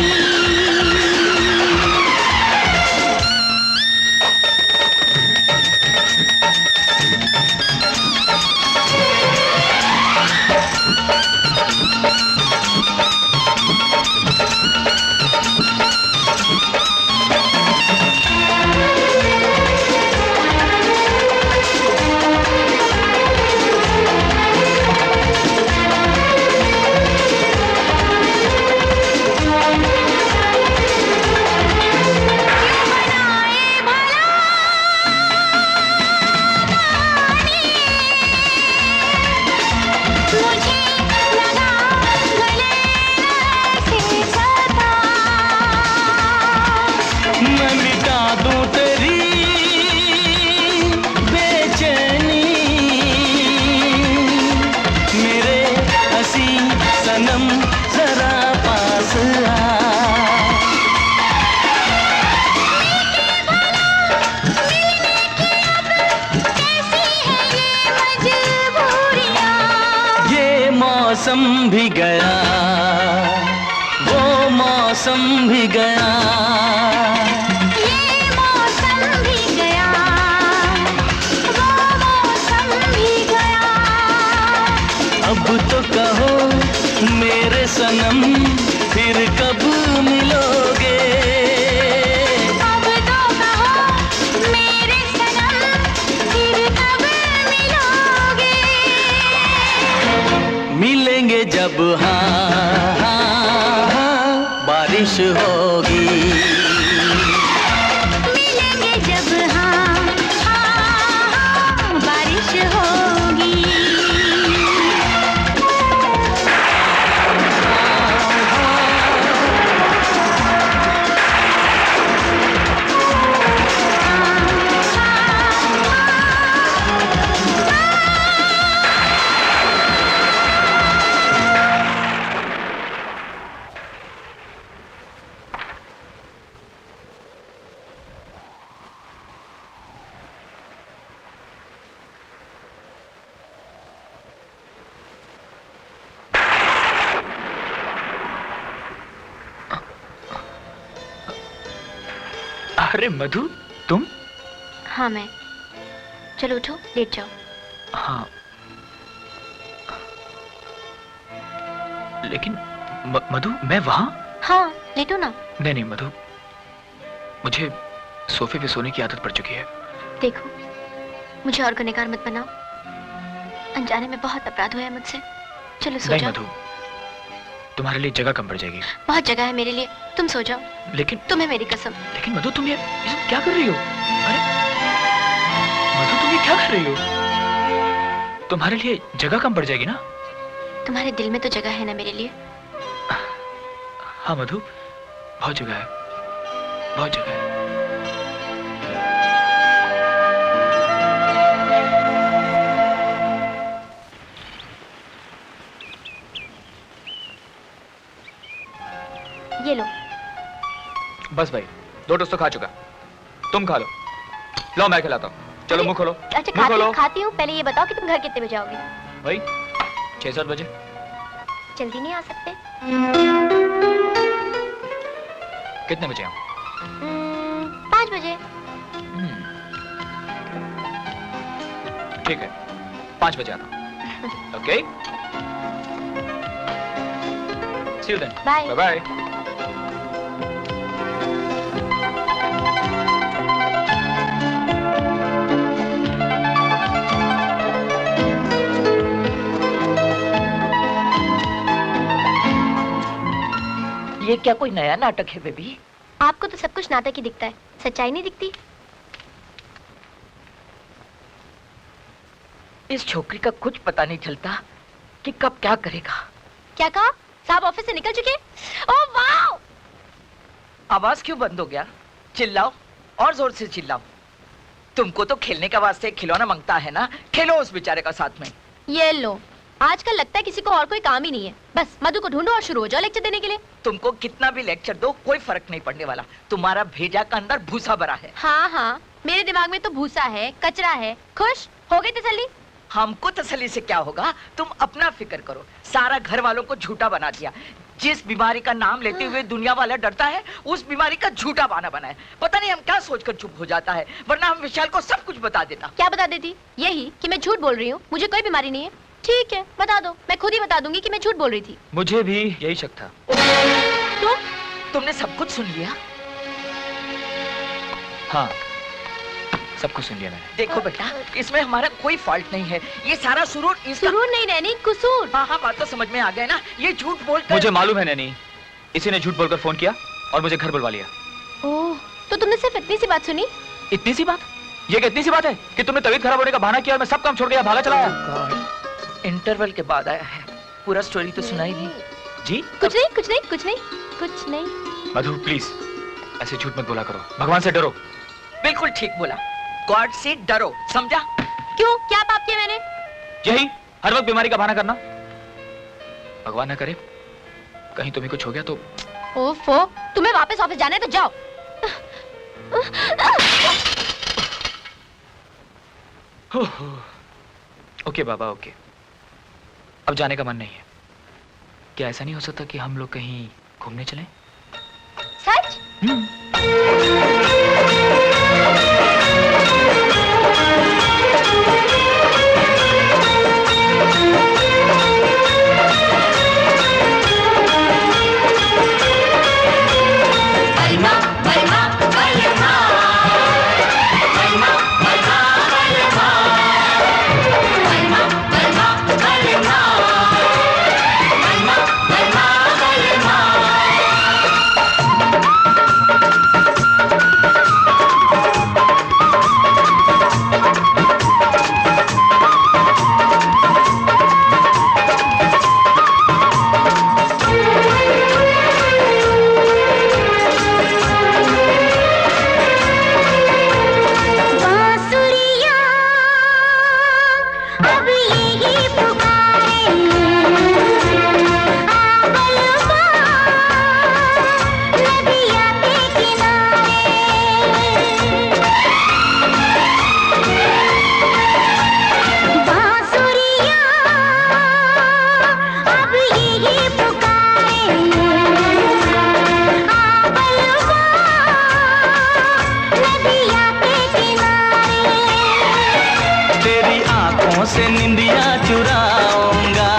मैं मिटा दूं तेरी बेचैनी, मेरे हसी सनम जरा पास आ। मौसम भी गया, वो मौसम भी गया, ये मौसम भी गया, वो मौसम भी गया। अब तो कहो मेरे सनम फिर कब मिलोगे, अब तो कहो मेरे सनम फिर कब मिलोगे। मिलेंगे जब हाँ हाँ हाँ बारिश होगी, मिलेंगे जब हाँ हाँ हाँ बारिश होगी। अरे मधु, तुम? हाँ मैं। चलो उठो, लेट जाओ। हाँ लेकिन मधु, मैं वहां? हाँ लेटो ना। नहीं नहीं मधु, मुझे सोफे पे सोने की आदत पड़ चुकी है। देखो, मुझे और गुनहगार मत बनाओ। अनजाने में बहुत अपराध हुआ है मुझसे। चलो सो नहीं जाओ। मधु, तुम्हारे लिए जगह कम पड़ जाएगी। बहुत जगह है मेरे लिए, तुम सो जाओ। लेकिन तुम्हें मेरी कसम। लेकिन मधु, तुम ये सब क्या कर रही हो? अरे मधु, तुम ये क्या कर रही हो? तुम्हारे लिए जगह कम पड़ जाएगी ना? तुम्हारे दिल में तो जगह है ना मेरे लिए। हाँ मधु, बहुत जगह है, बहुत जगह है। ये लो। बस भाई, 2 टोस्ट तो खा चुका, तुम खा लो। लो मैं खिलाता हूँ। चलो मुंह खोलो। अच्छा मुंह खोलो। खाती हूँ। पहले ये बताओ कि तुम घर कितने बजे आओगे? भाई 6-7 बजे। जल्दी नहीं आ सकते? कितने बजे आऊँ? 5 बजे। ठीक है, 5 बजे आना। Okay, see you then. Bye bye. ये क्या कोई नया नाटक है बेबी? आपको तो सब कुछ नाटक ही दिखता है, सच्चाई नहीं दिखती। इस छोकरी का कुछ पता नहीं चलता कि कब क्या करेगा। क्या कहा? साहब ऑफिस से निकल चुके? Oh wow! आवाज क्यों बंद हो गया? चिल्लाओ और जोर से चिल्लाओ। तुमको तो खेलने का वास्ते खिलौना मांगता है ना, खेलो उस बेचारे का साथ में। ये लो, आजकल लगता है किसी को और कोई काम ही नहीं है। बस मधु को ढूंढो और शुरू हो जाओ लेक्चर देने के लिए। तुमको कितना भी लेक्चर दो कोई फर्क नहीं पड़ने वाला। तुम्हारा भेजा का अंदर भूसा भरा है। हाँ हाँ, मेरे दिमाग में तो भूसा है, कचरा है। खुश हो गई तसल्ली? हमको तसल्ली से क्या होगा, तुम अपना फिक्र करो। सारा घर वालों को झूठा बना दिया। जिस बीमारी का नाम लेते हुए दुनिया वाला डरता है, उस बीमारी का झूठा बहाना बनाया। पता नहीं हम क्या सोचकर चुप हो जाता है, वरना हम विशाल को सब कुछ बता देता। क्या बता देती? यही कि मैं झूठ बोल रही हूँ, मुझे कोई बीमारी नहीं है। ठीक है, बता दो, मैं खुद ही बता दूंगी कि मैं झूठ बोल रही थी। मुझे भी यही शक था। तो तुमने सब कुछ सुन लिया? हाँ, सब कुछ सुन लिया मैंने। देखो बेटा, इसमें हमारा कोई फॉल्ट नहीं है। ये सारा सुरूर सुरूर नहीं नैनी, कसूर। हाँ हाँ, बात तो समझ में आ गया ना। ये झूठ बोलकर मुझे मालूम है नैनी, इसी ने झूठ बोलकर फोन किया और मुझे घर बुलवा लिया। ओह, तो तुमने सिर्फ इतनी सी बात सुनी? इतनी सी बात? ये क्या इतनी सी बात है कि तुमने तबीयत खराब होने का बहाना किया और मैं सब काम छोड़ के भागा चला आया? इंटरवल के बाद आया है, पूरा स्टोरी तो सुनाई नहीं। जी? कुछ नहीं, कुछ नहीं, कुछ नहीं, कुछ नहीं। मधु प्लीज, ऐसे झूठ मत बोला करो, भगवान से डरो। बिल्कुल ठीक बोला, गॉड से डरो, समझा? क्यों, क्या पाप किया मैंने? यही हर वक्त बीमारी का बहाना करना। भगवान ना करे कहीं तुम्हें कुछ हो गया तो। ओफो, तुम्हें वापस ऑफिस जाना है तो जाओ। ओके बाबा, ओके। अब जाने का मन नहीं है। क्या ऐसा नहीं हो सकता कि हम लोग कहीं घूमने चलें? सच? से निंदिया चुराऊंगा,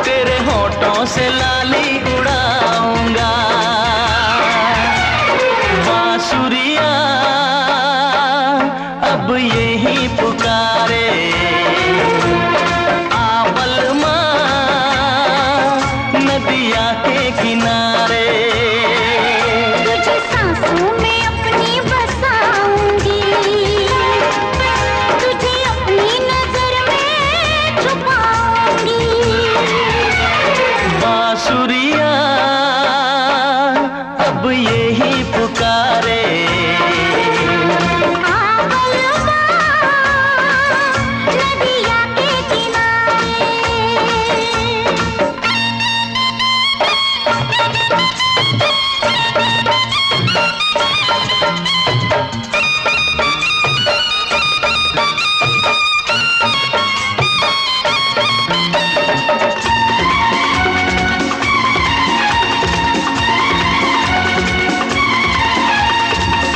तेरे होठों से लाली उड़ाऊंगा। बांसुरिया अब यही पुकारे, आवल माँ नदिया के किनारे। तुझे सांसों में अपनी बसाऊंगी, तुझे अपनी नजर में छुपाऊंगी। बांसुरिया अब यही पुकारे, नदिया के किनारे।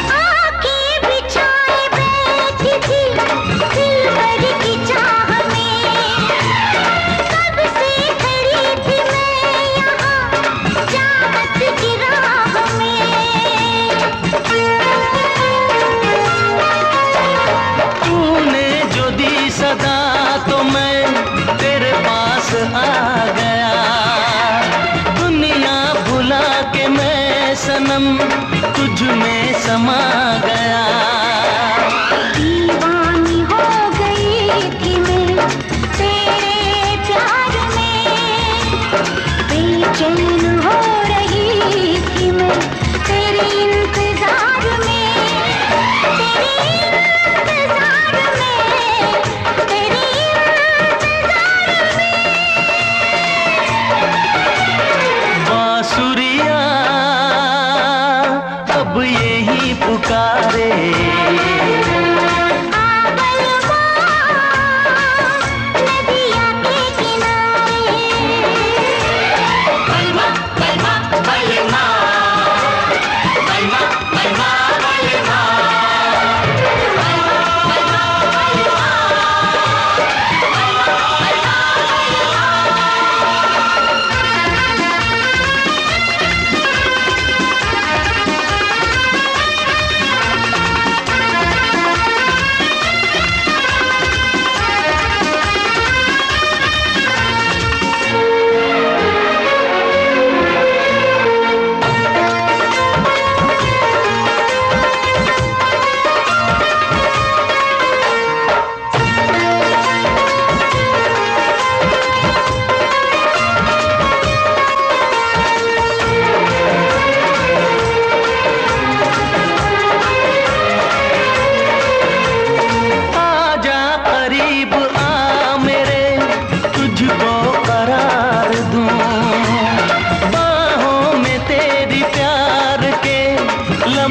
आंखें बिछाए बैठी थी दिलबर की चाह में, कब से खड़ी थी मैं यहाँ चाहत की राह में। तूने जो दी सदा तो मैं तेरे पास आ गया। दुनिया भुला के मैं सनम तुझ में समा गया। दीवानी हो गई थी मैं तेरे प्यार में, बेचैन हो रही थी मैं तेरे इंतजार में, तेरे इंतजार में, तेरे इंतजार में। बांसुरिया अब यही पुकारे, नदिया के किनारे। बलमा बलमा बलमा, बलमा बलमा बलमा, नदिया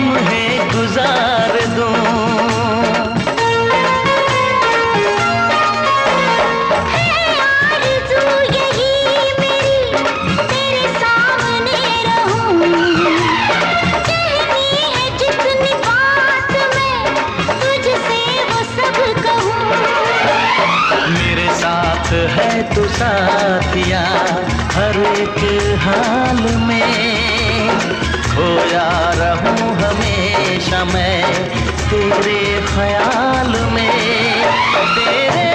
लम्हे गुजार दूं। है तू साथिया हर एक हाल में, खोया रहूं हमेशा मैं तेरे ख्याल में, तेरे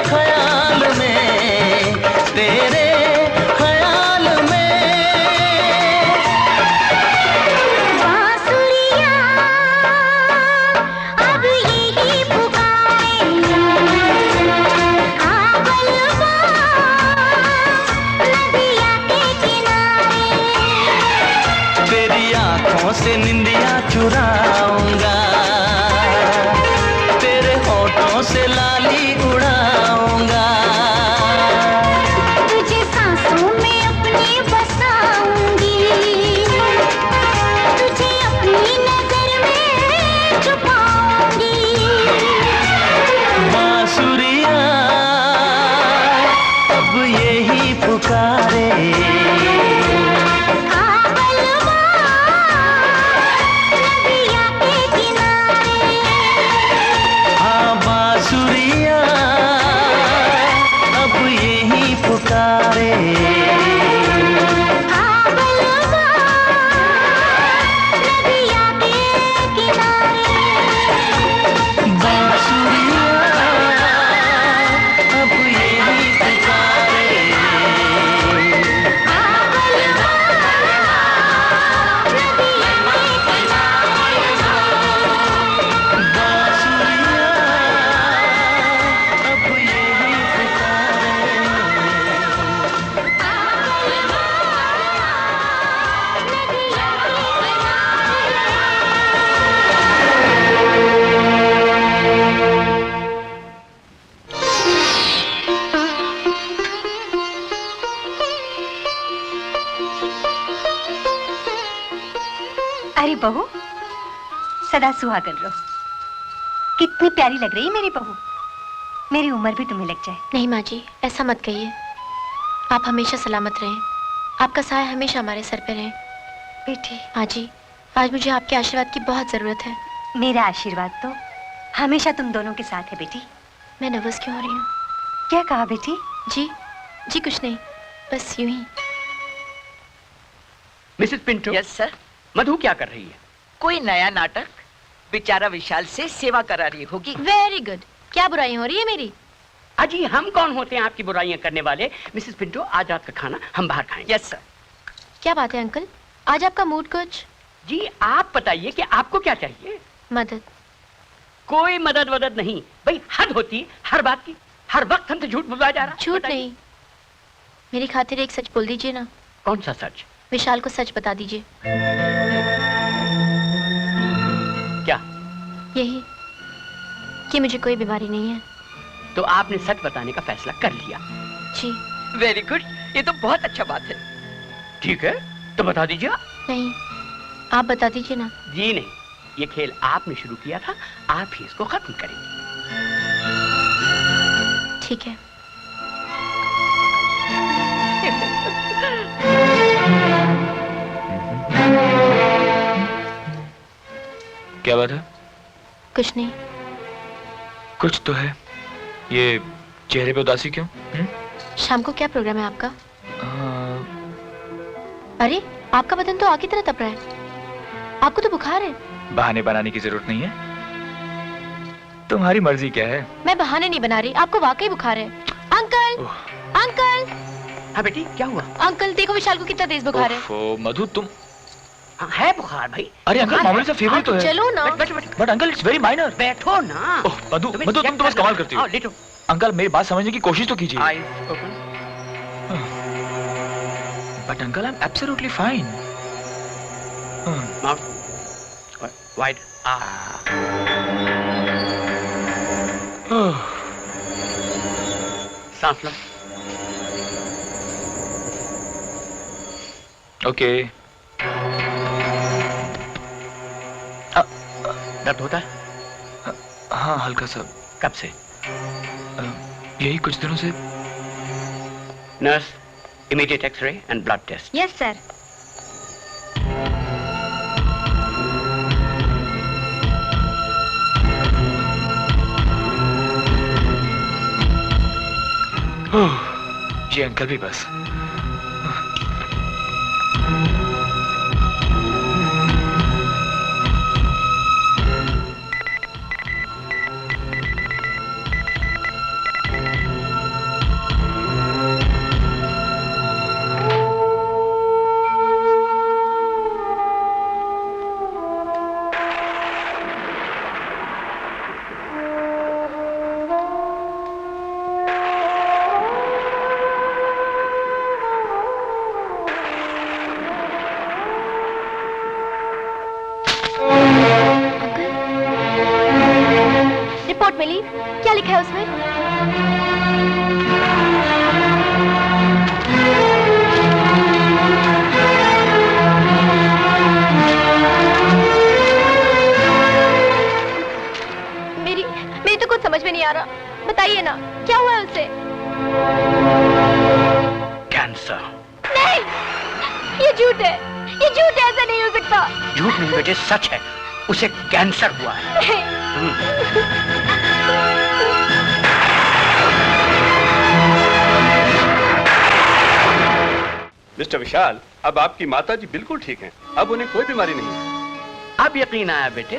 ख्याल में, तेरे ख्याल में। बांसुरियां अब यही पुकारे, से निंदिया चुराऊंगा, तेरे होठों से लाली उड़ाऊंगा, तुझे सांसों में अपनी बसाऊंगी, तुझे अपनी नजर में छुपाऊंगी। बांसुरियां अब यही पुकारे, बहू सदा सुहागन रहो। कितनी प्यारी लग रही है मेरी बहू। मेरी उम्र भी तुम्हें लग जाए। नहीं माँ जी, ऐसा मत कहिए। आप हमेशा सलामत रहें, आपका साया हमेशा हमारे सर पे रहे। बेटी। माँ जी, आज मुझे आपके आशीर्वाद की बहुत जरूरत है। मेरा आशीर्वाद तो हमेशा तुम दोनों के साथ है बेटी। मैं नर्वस क्यों हो रही हूँ? क्या कहा बेटी? जी कुछ नहीं, बस यूं ही। Mrs Pinto. Yes sir. Madhu क्या कर रही है? कोई नया नाटक बेचारा विशाल से सेवा करा रही होगी। Very good. क्या बुराई हो रही है मेरी? अजी हम कौन होते हैं आपकी बुराइयां करने वाले? मिसेस पिंटो, आज रात का खाना हम बाहर खाएंगे। Yes sir. क्या बात है अंकल, आज आपका मूड कुछ? जी आप बताइए कि आपको क्या चाहिए? मदद। कोई मदद वदद नहीं भाई, हद होती है हर बात की। हर वक्त हमसे झूठ बुलवाया जा रहा। झूठ नहीं, मेरी खातिर एक सच बोल दीजिए ना। कौन सा सच? विशाल को सच बता दीजिए। क्या? यही कि मुझे कोई बीमारी नहीं है। तो आपने सच बताने का फैसला कर लिया? जी। वेरी गुड, ये तो बहुत अच्छा बात है। ठीक है तो बता दीजिए। नहीं, आप बता दीजिए ना। जी नहीं, ये खेल आपने शुरू किया था, आप ही इसको खत्म करेंगे। ठीक है। क्या बात है? कुछ नहीं। कुछ तो है। ये चेहरे पे उदासी क्यों? शाम को क्या प्रोग्राम है आपका? अरे आपका बदन तो आग की तरह तप रहा है। आपको तो बुखार है। बहाने बनाने की जरूरत नहीं है, तुम्हारी मर्जी क्या है। मैं बहाने नहीं बना रही, आपको वाकई बुखार है। Uncle, uncle. हाँ बेटी क्या हुआ? अंकल देखो विशाल को कितना तेज बुखार है। मधु तुम है बुखार भाई? अरे अंकल मामूली सा फीवर तो है। चलो ना। But uncle it's very minor. बैठो ना। मधु तुम तो बस कमाल करती हो। लेटो। अंकल मेरी बात समझने की कोशिश तो कीजिए। Eyes open. But uncle I am absolutely fine. Mouth wide. सांस लो। ओके। दर्द होता है? हाँ हल्का सा। कब से? यही कुछ दिनों से। Nurse, immediate X-ray and blood test. Yes sir. ये अंकल भी बस। रिपोर्ट मिली, क्या लिखा है उसमें? मेरी तो कुछ समझ में नहीं आ रहा। बताइए ना, क्या हुआ है उसे? कैंसर। नहीं, ये झूठ है, ये झूठ है, ऐसा नहीं हो सकता। झूठ नहीं बेटे, सच है, उसे कैंसर हुआ है। मिस्टर विशाल, अब आपकी माता जी बिल्कुल ठीक हैं। अब उन्हें कोई बीमारी नहीं है। अब यकीन आया बेटे।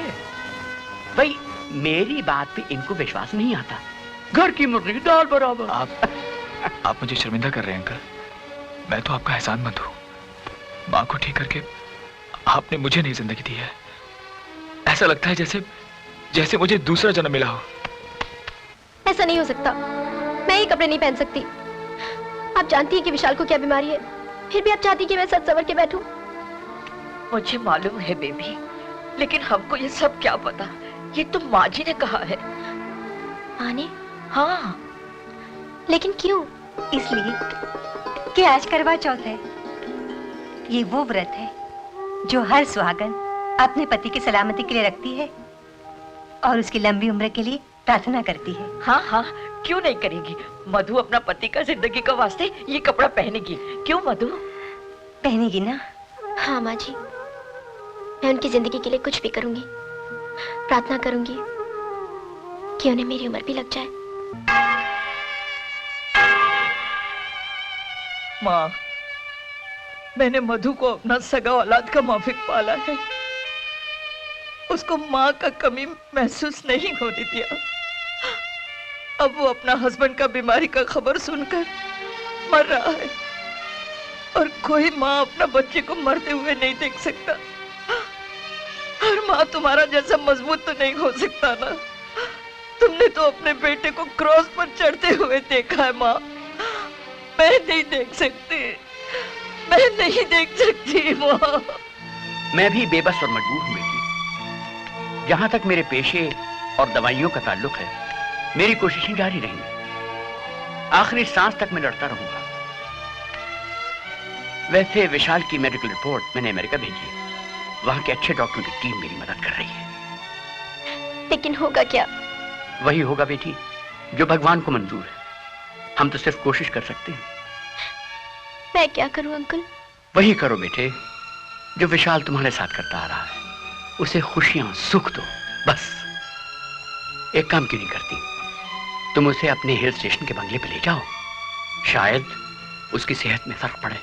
भाई मेरी बात पे इनको विश्वास नहीं आता। घर की मुर्गी दाल बराबर। आप मुझे शर्मिंदा कर रहे हैं अंकल। मैं तो आपका एहसानमंद हूँ। माँ को ठीक करके आपने मुझे नई जिंदगी दी है। ऐसा लगता है जैसे जैसे मुझे दूसरा जन्म मिला हो। ऐसा नहीं हो सकता। मैं ये कपड़े नहीं पहन सकती। आप जानती हैं कि विशाल को क्या बीमारी है, फिर भी आप चाहती कि मैं सच सवर के बैठूं? मुझे मालूम है बेबी, लेकिन हमको ये सब क्या पता। ये तो माँ जी ने कहा है। माँ ने? हाँ। लेकिन क्यों? इसलिए कि आज करवा चौथ है। ये वो व्रत है जो हर सुहागन अपने पति की सलामती के लिए रखती है और उसकी लंबी उम्र के लिए प्रार्थना करती है। हाँ हाँ, क्यों नहीं करेगी। मधु अपना पति का जिंदगी का वास्ते ये कपड़ा पहनेगी। क्यों मधु? पहनेगी ना? हाँ माँ जी, मैं उनकी जिंदगी के लिए कुछ भी करूंगी। प्रार्थना करूंगी कि उन्हें मेरी उम्र भी लग जाए। माँ, मैंने मधु को अपना सगा औलाद का माफिक पाला है। उसको माँ का कमी महसूस नहीं होने दिया। अब वो अपना हस्बैंड का बीमारी का खबर सुनकर मर रहा है और कोई माँ अपना बच्चे को मरते हुए नहीं देख सकता। हर माँ तुम्हारा जैसा मजबूत तो नहीं हो सकता ना। तुमने तो अपने बेटे को क्रॉस पर चढ़ते हुए देखा है माँ। मैं नहीं देख सकती, मैं नहीं देख सकती माँ। मैं भी बेबस और मजबूर हूँ बेटी। जहां तक मेरे पेशे और दवाइयों का ताल्लुक है, मेरी कोशिशें जारी रहेंगी। आखिरी सांस तक मैं लड़ता रहूंगा। वैसे विशाल की मेडिकल रिपोर्ट मैंने अमेरिका भेजी है। वहां के अच्छे डॉक्टरों की टीम मेरी मदद कर रही है। लेकिन होगा क्या? वही होगा बेटी जो भगवान को मंजूर है। हम तो सिर्फ कोशिश कर सकते हैं। मैं क्या करूं अंकल? वही करो बेटे जो विशाल तुम्हारे साथ करता आ रहा है। उसे खुशियां सुख दो बस। एक काम क्यों नहीं करती, तुम उसे अपने हिल स्टेशन के बंगले पे ले जाओ। शायद उसकी सेहत में फर्क पड़े।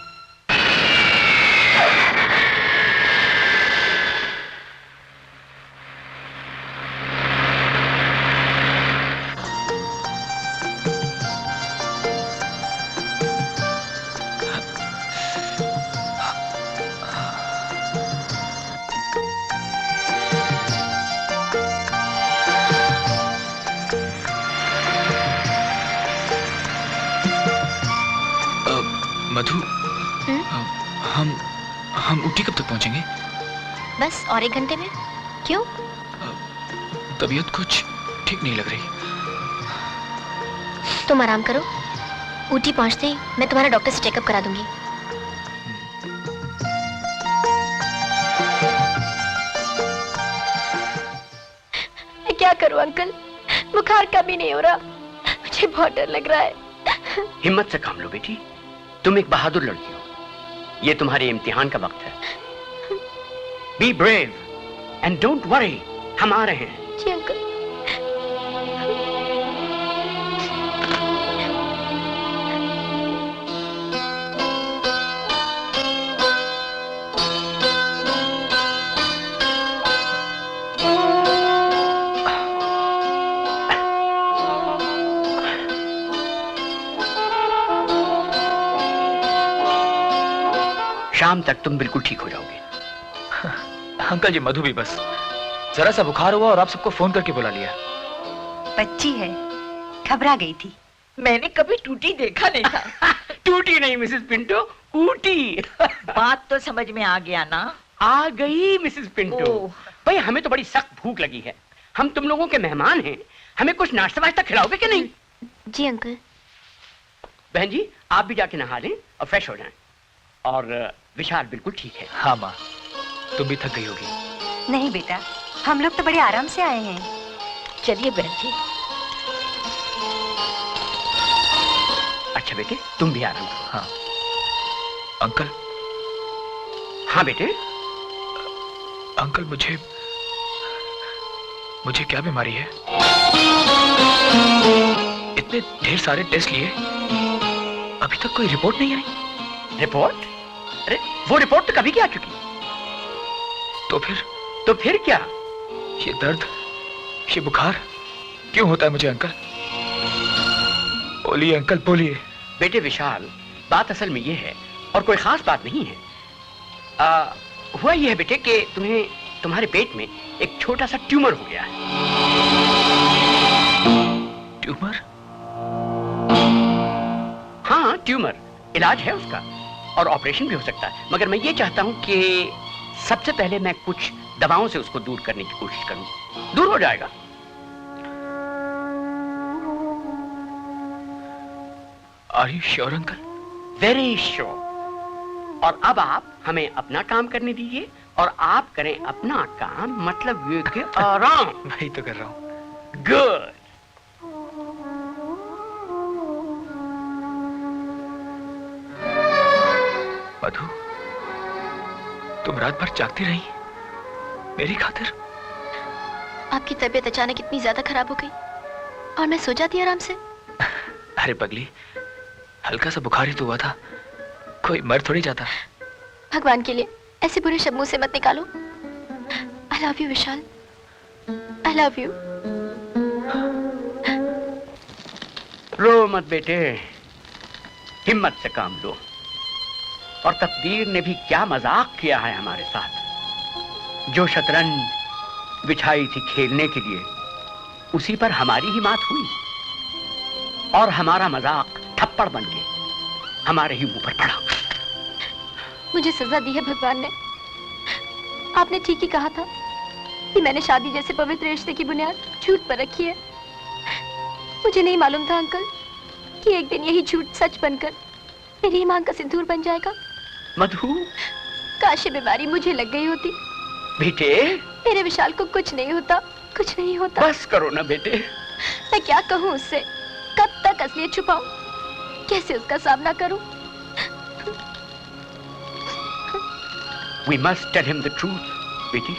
मधु, हम ऊटी कब तक पहुंचेंगे? बस और 1 घंटे में। क्यों? तबीयत कुछ ठीक नहीं लग रही। तुम आराम करो। ऊटी पहुंचते ही मैं तुम्हारा डॉक्टर से चेकअप करा दूंगी। करूं अंकल, बुखार कभी नहीं हो रहा, मुझे बहुत डर लग रहा है। हिम्मत से काम लो बेटी, तुम एक बहादुर लड़की हो। ये तुम्हारे इम्तिहान का वक्त है। Be brave and don't worry, हम आ रहे हैं। जी अंकल। शाम तक तुम बिल्कुल ठीक हो जाओगे। अंकल जी, मधु भी बस जरा सा बुखार हुआ और आप सबको फोन करके बुला लिया। बच्ची है, घबरा गई थी। मैंने कभी टूटी देखा नहीं था। टूटी नहीं मिसेस पिंटो, ऊटी। बात तो समझ में आ गया ना? आ गई मिसेस पिंटो। भाई हमें तो बड़ी सख्त भूख लगी है, हम तुम लोगों के मेहमान हैं, हमें कुछ नाश्ता वाश्ता खिलाओगे कि नहीं? जी अंकल। बहन जी, आप भी जाके नहा लें और फ्रेश हो जाएं। और विशाल बिल्कुल ठीक है। हाँ माँ, तुम भी थक गई होगी। नहीं बेटा, हम लोग तो बड़े आराम से आए हैं। चलिए बहन जी। अच्छा बेटे, तुम भी आराम करो। हाँ अंकल। हाँ बेटे। अंकल, मुझे क्या बीमारी है? इतने ढेर सारे टेस्ट लिए, अभी तक कोई रिपोर्ट नहीं आई। रिपोर्ट? अरे वो रिपोर्ट तो कभी की आ चुकी। तो फिर क्या? ये दर्द, ये बुखार क्यों होता है मुझे अंकल? बोलिए अंकल, बोलिए। बेटे विशाल, बात असल में ये है और कोई खास बात नहीं है। हुआ ये है बेटे कि तुम्हारे पेट में एक छोटा सा ट्यूमर हो गया है। ट्यूमर? हाँ ट्यूमर, इलाज है उसका और ऑपरेशन भी हो सकता है, मगर मैं ये चाहता हूं कि सबसे पहले मैं कुछ दवाओं से उसको दूर करने की कोशिश करूं। दूर हो जाएगा। Are you sure uncle? Very sure. और अब आप हमें अपना काम करने दीजिए और आप करें अपना काम, मतलब ये कि आराम। वही तो कर रहा हूं। गुड। मधु, तुम रात भर जागती रही मेरी खातिर? आपकी तबीयत अचानक इतनी ज्यादा खराब हो गई और मैं सो जाती आराम से। अरे पगली, हल्का सा बुखार ही तो हुआ था, कोई मर थोड़ी जाता। भगवान के लिए ऐसे बुरे शब्द मुंह से मत निकालो। I love you Vishal, I love you. रो मत बेटे, हिम्मत से काम लो। और तकदीर ने भी क्या मजाक किया है हमारे साथ। जो शतरंज बिछाई थी खेलने के लिए, उसी पर हमारी ही मात हुई और हमारा मजाक थप्पड़ बन के हमारे ही मुंह पर पड़ा। मुझे सजा दी है भगवान ने। आपने ठीक ही कहा था कि मैंने शादी जैसे पवित्र रिश्ते की बुनियाद झूठ पर रखी है। मुझे नहीं मालूम था अंकल कि एक दिन यही झूठ सच बनकर मेरी ही मांग का सिंदूर बन जाएगा। मधु, काश ये बीमारी मुझे लग गई होती। बेटे, मेरे विशाल को कुछ नहीं होता, कुछ नहीं होता। बस करो ना बेटे। मैं क्या कहूँ उससे? कब तक असलियत छुपाऊं? कैसे उसका सामना करूं? We must tell him the truth, बेटी।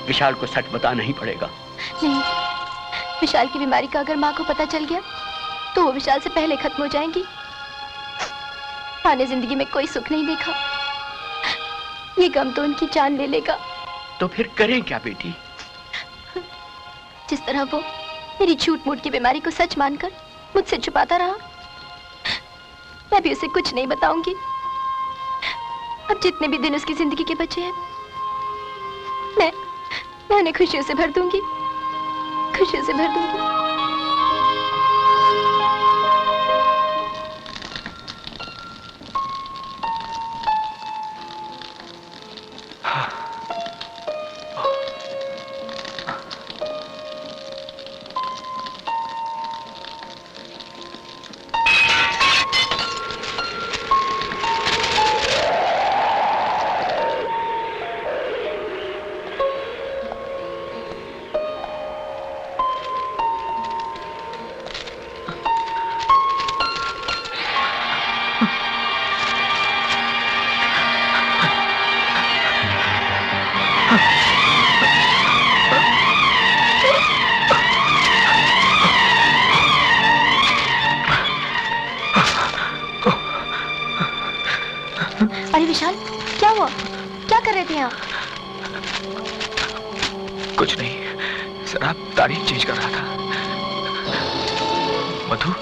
विशाल को सच बताना ही पड़ेगा। नहीं, विशाल की बीमारी का अगर माँ को पता चल गया तो वो विशाल से पहले खत्म हो जाएंगी। माँ ने जिंदगी में कोई सुख नहीं देखा, ये गम तो उनकी जान ले लेगा। तो फिर करें क्या बेटी? जिस तरह वो मेरी झूठ मूठ की बीमारी को सच मानकर मुझसे छुपाता रहा, मैं भी उसे कुछ नहीं बताऊंगी। अब जितने भी दिन उसकी जिंदगी के बचे हैं, मैं उन्हें खुशियों से भर दूंगी, खुशियों से भर दूंगी। कुछ नहीं, जरा तारीख चेंज कर रहा था। मधु,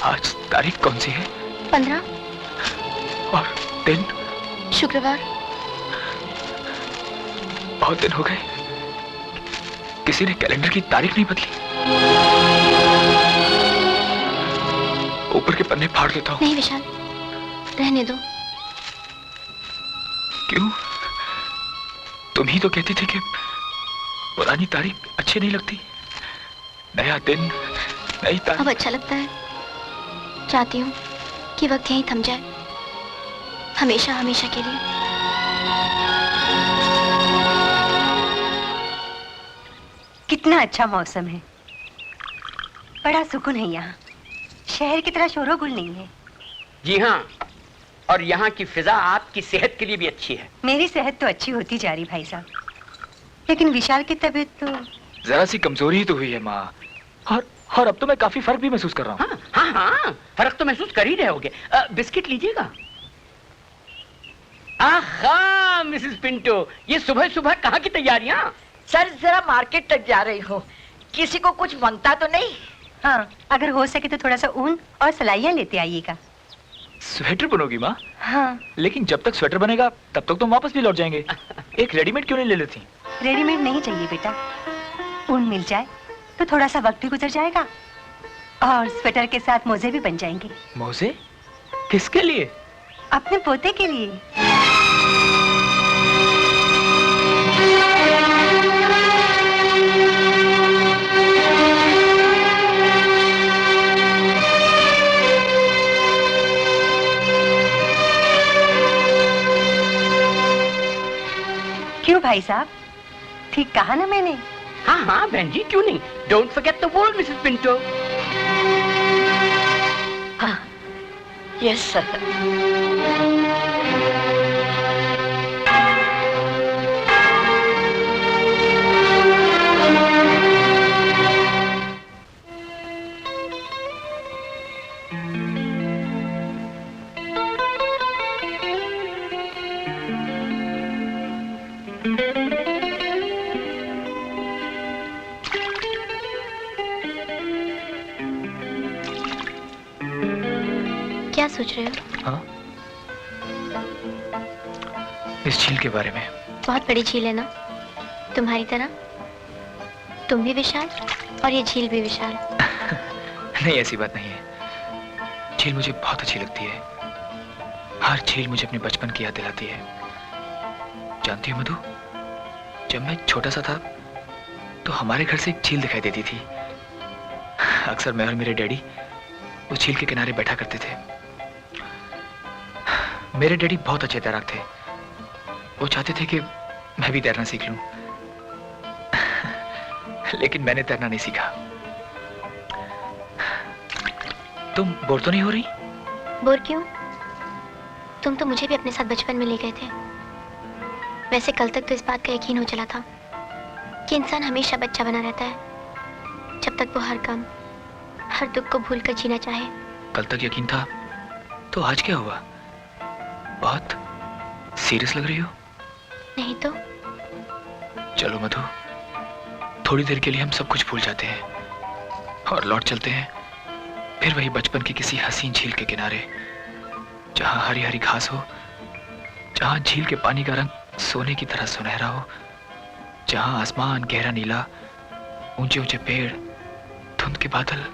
आज तारीख कौन सी है? 15। और दिन? शुक्रवार। बहुत दिन हो गए, किसी ने कैलेंडर की तारीख नहीं बदली। ऊपर के पन्ने फाड़ देता हूँ। नहीं विशाल, रहने दो। क्यों? तुम ही तो कहती थी कि पुरानी तारीख अच्छी नहीं लगती। नया दिन, नई तारीख। अब अच्छा लगता है। चाहती हूँ कि वक्त यहीं थम जाए, हमेशा हमेशा के लिए। कितना अच्छा मौसम है, बड़ा सुकून है यहाँ। शहर की तरह शोरोगुल नहीं है। जी हाँ, और यहाँ की फिजा आपकी सेहत के लिए भी अच्छी है। मेरी सेहत तो अच्छी होती जा रही भाई साहब, लेकिन विशाल की तबीयत तो जरा सी कमजोरी ही तो हुई है माँ, और अब तो मैं काफी फर्क भी महसूस कर रहा हूँ। हाँ हाँ, फर्क तो महसूस कर ही रहे होगे। बिस्किट लीजिएगा। आहा मिसेस पिंटो, ये सुबह सुबह कहाँ की तैयारियां? सर जरा मार्केट तक जा रही हूँ, किसी को कुछ मांगता तो नहीं? हाँ, अगर हो सके तो थोड़ा सा ऊन और सलाइयाँ लेते आइएगा। स्वेटर बनोगी माँ? हाँ। लेकिन जब तक स्वेटर बनेगा तब तक तुम वापस भी लौट जाएंगे। एक रेडीमेड क्यों नहीं ले लेती? रेडीमेड नहीं चाहिए बेटा, ऊन मिल जाए तो थोड़ा सा वक्त भी गुजर जाएगा और स्वेटर के साथ मोजे भी बन जाएंगे। मोजे? किसके लिए? अपने पोते के लिए। क्यों भाई साहब, ठीक कहा ना मैंने? हाँ हाँ बहन जी, क्यों नहीं। Don't forget the world Mrs Pinto. हाँ, यस सर। क्या सोच रहे हो? हाँ? इस झील के बारे में। बहुत बड़ी झील है ना, तुम्हारी तरह। तुम भी विशाल और ये झील भी विशाल। नहीं, ऐसी बात नहीं है। झील मुझे बहुत अच्छी लगती है। हर झील मुझे अपने बचपन की याद दिलाती है। जानती हो मधु, जब मैं छोटा सा था तो हमारे घर से एक झील दिखाई देती थी। अक्सर मैं और मेरे डैडी उस झील के किनारे बैठा करते थे। मेरे डैडी बहुत अच्छे तैराक थे। वो चाहते थे कि मैं भी तैरना सीख लूं, लेकिन मैंने तैरना नहीं सीखा। तुम बोर तो नहीं हो रही? बोर क्यों? तुम तो मुझे भी अपने साथ बचपन में ले गए थे। वैसे कल तक तो इस बात का यकीन हो चला था कि इंसान हमेशा बच्चा बना रहता है, जब तक वो हर गम, हर दुख को भूलकर जीना चाहे। कल तक यकीन था, तो आज क्या हुआ? बहुत सीरियस लग रही हो। नहीं तो। चलो मधु, थोड़ी देर के लिए हम सब कुछ भूल जाते हैं और लौट चलते हैं फिर वही बचपन की किसी हसीन झील के किनारे, जहां हरी हरी घास हो, जहां झील के पानी का रंग सोने की तरह सुनहरा हो, जहां आसमान गहरा नीला, ऊंचे ऊंचे पेड़, धुंध के बादल।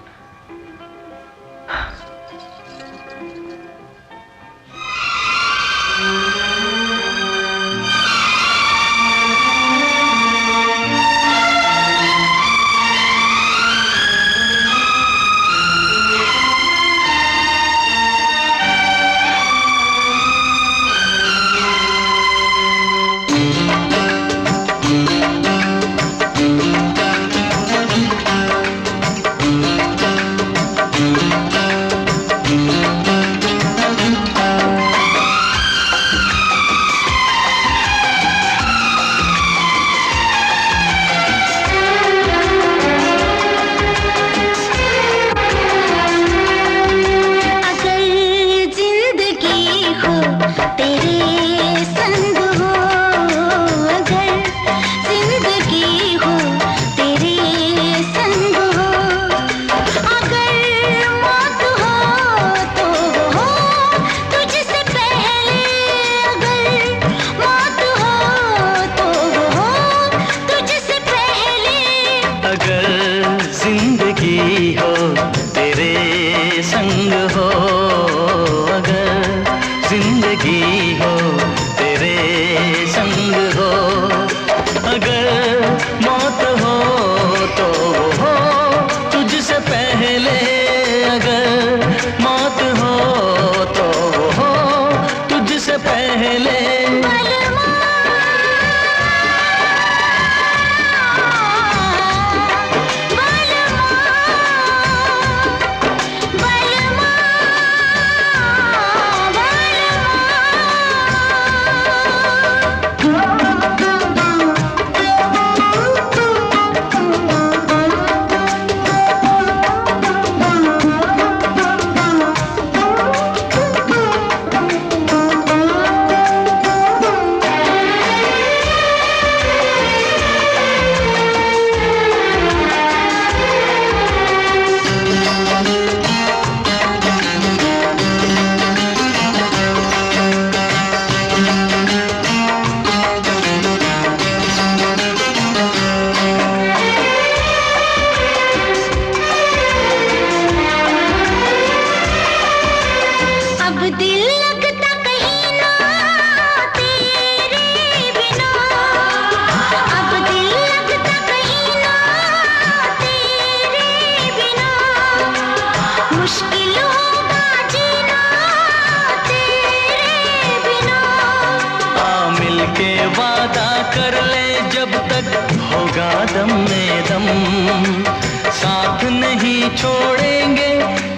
होगा दम में दम, साथ नहीं छोड़ेंगे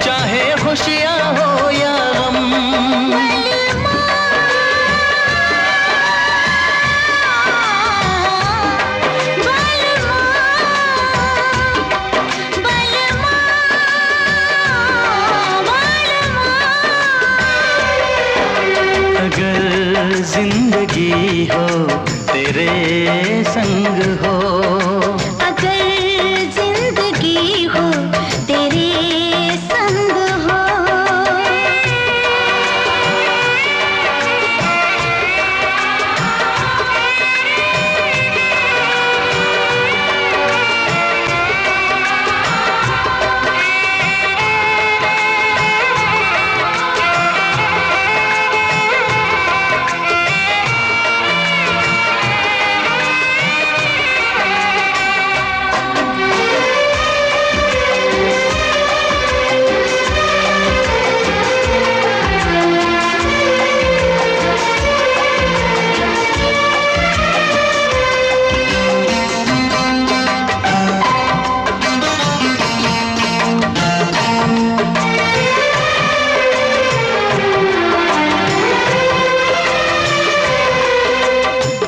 चाहे खुशियाँ हो या गम। अगर जिंदगी हो तेरे संग हो, अगर जिंदगी हो तेरे संग हो,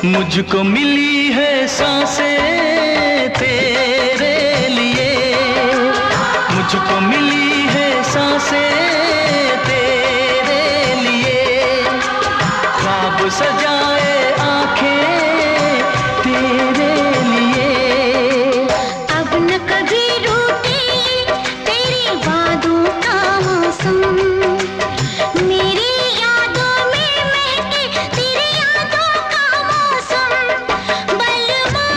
मुझको मिली है सांसें तेरे लिए, मुझको मिली है सांसें तेरे लिए, ख्वाब सजाए आंखें तेरे लिए। अब न कभी रूठेगी तेरी बातों का मौसम, मेरी यादों में महके तेरी यादों का मौसम। बलमा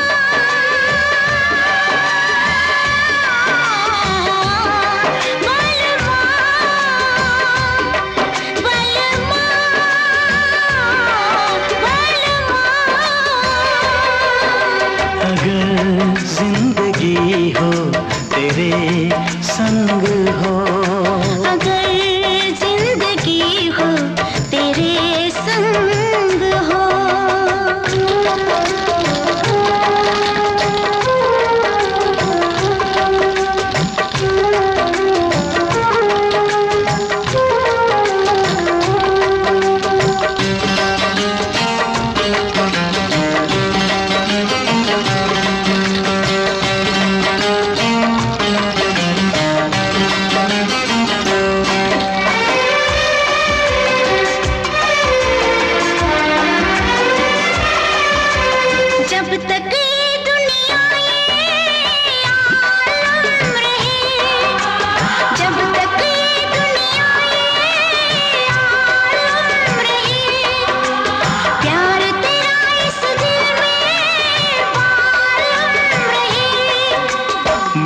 अगर जिंदगी हो तेरे संग हो, अगर जिंदगी हो तेरे संग हो। जब तक ये दुनिया ये आलम रहे, जब तक ये दुनिया ये आलम रहे, प्यार तेरा इस दिल में बालम रहे।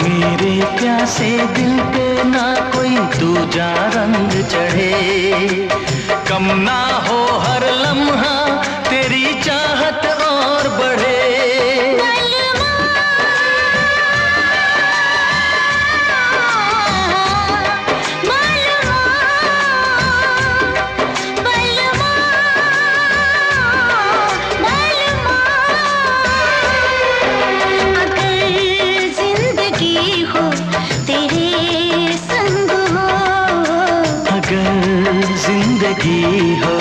मेरे प्यासे दिल पे ना कोई दूजा रंग चढ़े, कम ना हो हर लम्हा तेरी चाहत और बढ़े। अगर जिंदगी हो तेरे संग हो, अगर जिंदगी हो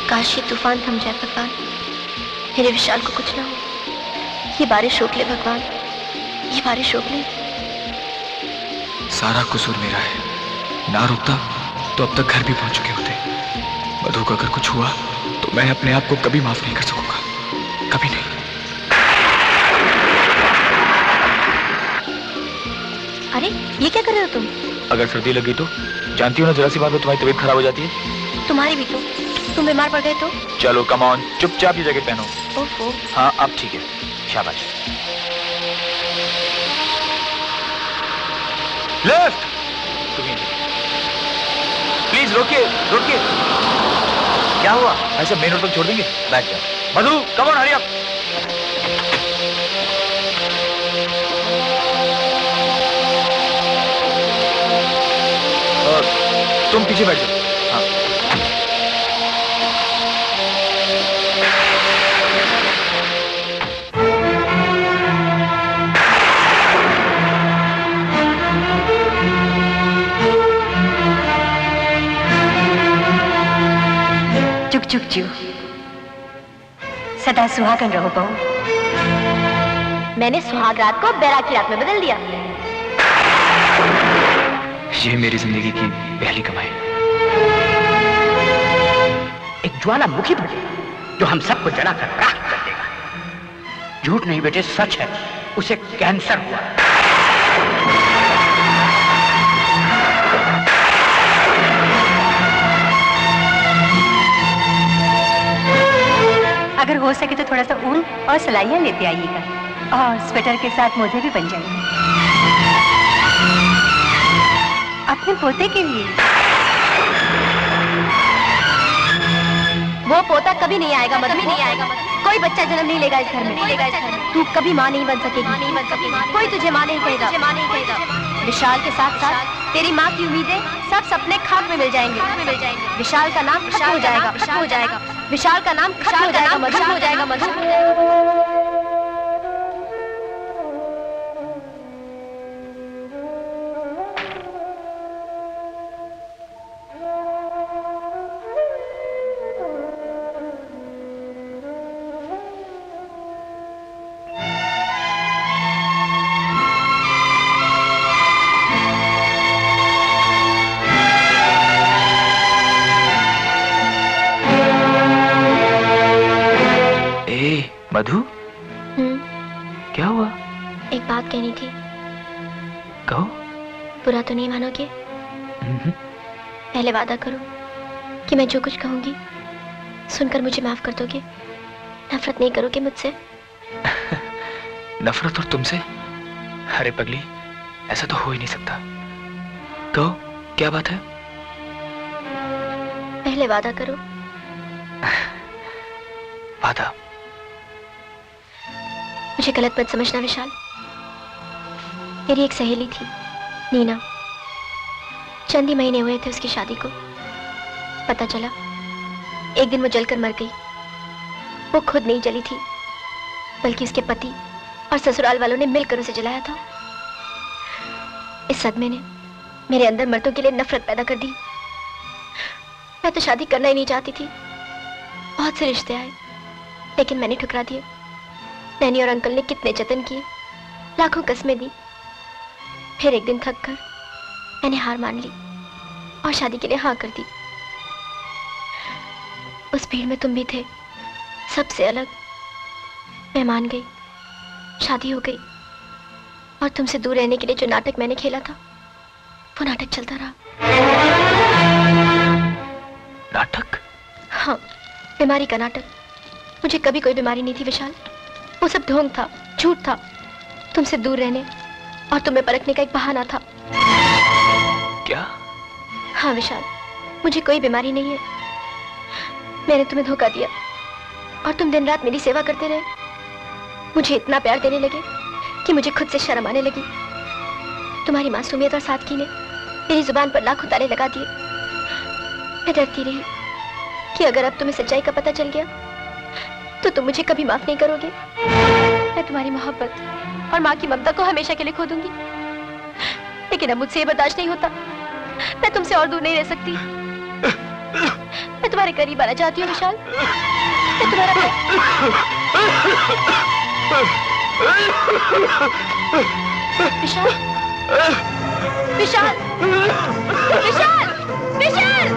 काश ये तूफान थम जाए भगवान, मेरे विशाल को कुछ ना हो। ये बारिश रोक ले भगवान, ये बारिश रोक ले। सारा कसूर मेरा है, ना रुकता तो अब तक घर भी पहुंच चुके होते। मधु को अगर कुछ हुआ तो मैं अपने आप को कभी माफ नहीं कर सकूंगा, कभी नहीं। अरे ये क्या कर रहे हो तुम? अगर सर्दी लगी तो जानती हो ना, जरा सी बात में तुम्हारी तबीयत खराब हो जाती है। तुम्हारी भी तो, तुम बीमार पड़ गए तो? चलो कम ऑन, चुपचाप ये जैकेट पहनो। ओफो। हाँ अब ठीक है, शाबाश। लेफ्ट। प्लीज रोकिए रोकिए। क्या हुआ? ऐसे मेन रोड पर छोड़ देंगे? बैठ जाओ। मधु कम ऑन, हरी अप। तुम पीछे बैठ जाओ। हाँ। चुक चुक चू, सदा सुहागन रहो बहू। मैंने सुहाग रात को बैराग की रात में बदल दिया। ये मेरी जिंदगी की पहली कमाई। एक ज्वालामुखी बने जो हम सबको जलाकर राख कर देगा। झूठ नहीं बेटे, सच है, उसे कैंसर हुआ। अगर हो सके तो थोड़ा सा ऊन और सलाइयां लेते आइएगा, और स्वेटर के साथ मोजे भी बन जाएंगे अपने पोते के लिए। वो पोता कभी नहीं आएगा मधु, कभी नहीं आएगा मधु। कोई बच्चा जन्म नहीं लेगा इस घर में। तू कभी माँ नहीं बन सकेगी, कोई तुझे माँ नहीं कहेगा। विशाल के साथ साथ तेरी माँ की उम्मीदें सब सपने खाक में मिल जाएंगे। विशाल का नाम खत्म हो जाएगा, खत्म हो जाएगा। विशाल का नाम खत्म हो जाएगा, मधु हो जाएगा मधु। मधु, क्या हुआ? एक बात कहनी थी। कहो। बुरा तो नहीं मानोगे? पहले वादा करो कि मैं जो कुछ कहूंगी सुनकर मुझे माफ कर दोगे, नफरत नहीं करोगे मुझसे। नफरत और तुमसे? अरे पगली, ऐसा तो हो ही नहीं सकता। कहो क्या बात है? पहले वादा करो। वादा? मुझे गलत मत समझना विशाल। मेरी एक सहेली थी नीना, चंद ही महीने हुए थे उसकी शादी को। पता चला एक दिन वो जलकर मर गई। वो खुद नहीं जली थी, बल्कि उसके पति और ससुराल वालों ने मिलकर उसे जलाया था। इस सदमे ने मेरे अंदर मर्दों के लिए नफरत पैदा कर दी। मैं तो शादी करना ही नहीं चाहती थी। बहुत से रिश्ते आए, लेकिन मैंने ठुकरा दिए। नैनी और अंकल ने कितने जतन किए, लाखों कस्में दी। फिर एक दिन थक कर मैंने हार मान ली और शादी के लिए हाँ कर दी। उस भीड़ में तुम भी थे, सबसे अलग। मैं मान गई, शादी हो गई, और तुमसे दूर रहने के लिए जो नाटक मैंने खेला था वो नाटक चलता रहा। नाटक? हाँ, बीमारी का नाटक। मुझे कभी कोई बीमारी नहीं थी विशाल। वो सब ढोंग था, झूठ था। तुमसे दूर रहने और तुम्हें परखने का एक बहाना था। क्या? हाँ विशाल, मुझे कोई बीमारी नहीं है। मैंने तुम्हें धोखा दिया और तुम दिन रात मेरी सेवा करते रहे। मुझे इतना प्यार देने लगे कि मुझे खुद से शर्म आने लगी। तुम्हारी मासूमियत और सादगी ने मेरी जुबान पर लाखों ताले लगा दिए। मैं डरती रही कि अगर अब तुम्हें सच्चाई का पता चल गया तो तुम मुझे कभी माफ नहीं करोगे। मैं तुम्हारी मोहब्बत और माँ की ममता को हमेशा के लिए खो दूंगी। लेकिन अब मुझसे ये बर्दाश्त नहीं होता। मैं तुमसे और दूर नहीं रह सकती। मैं तुम्हारे करीब आना चाहती हूँ विशाल। मैं तुम्हारा विशाल, विशाल, विशाल, विशाल,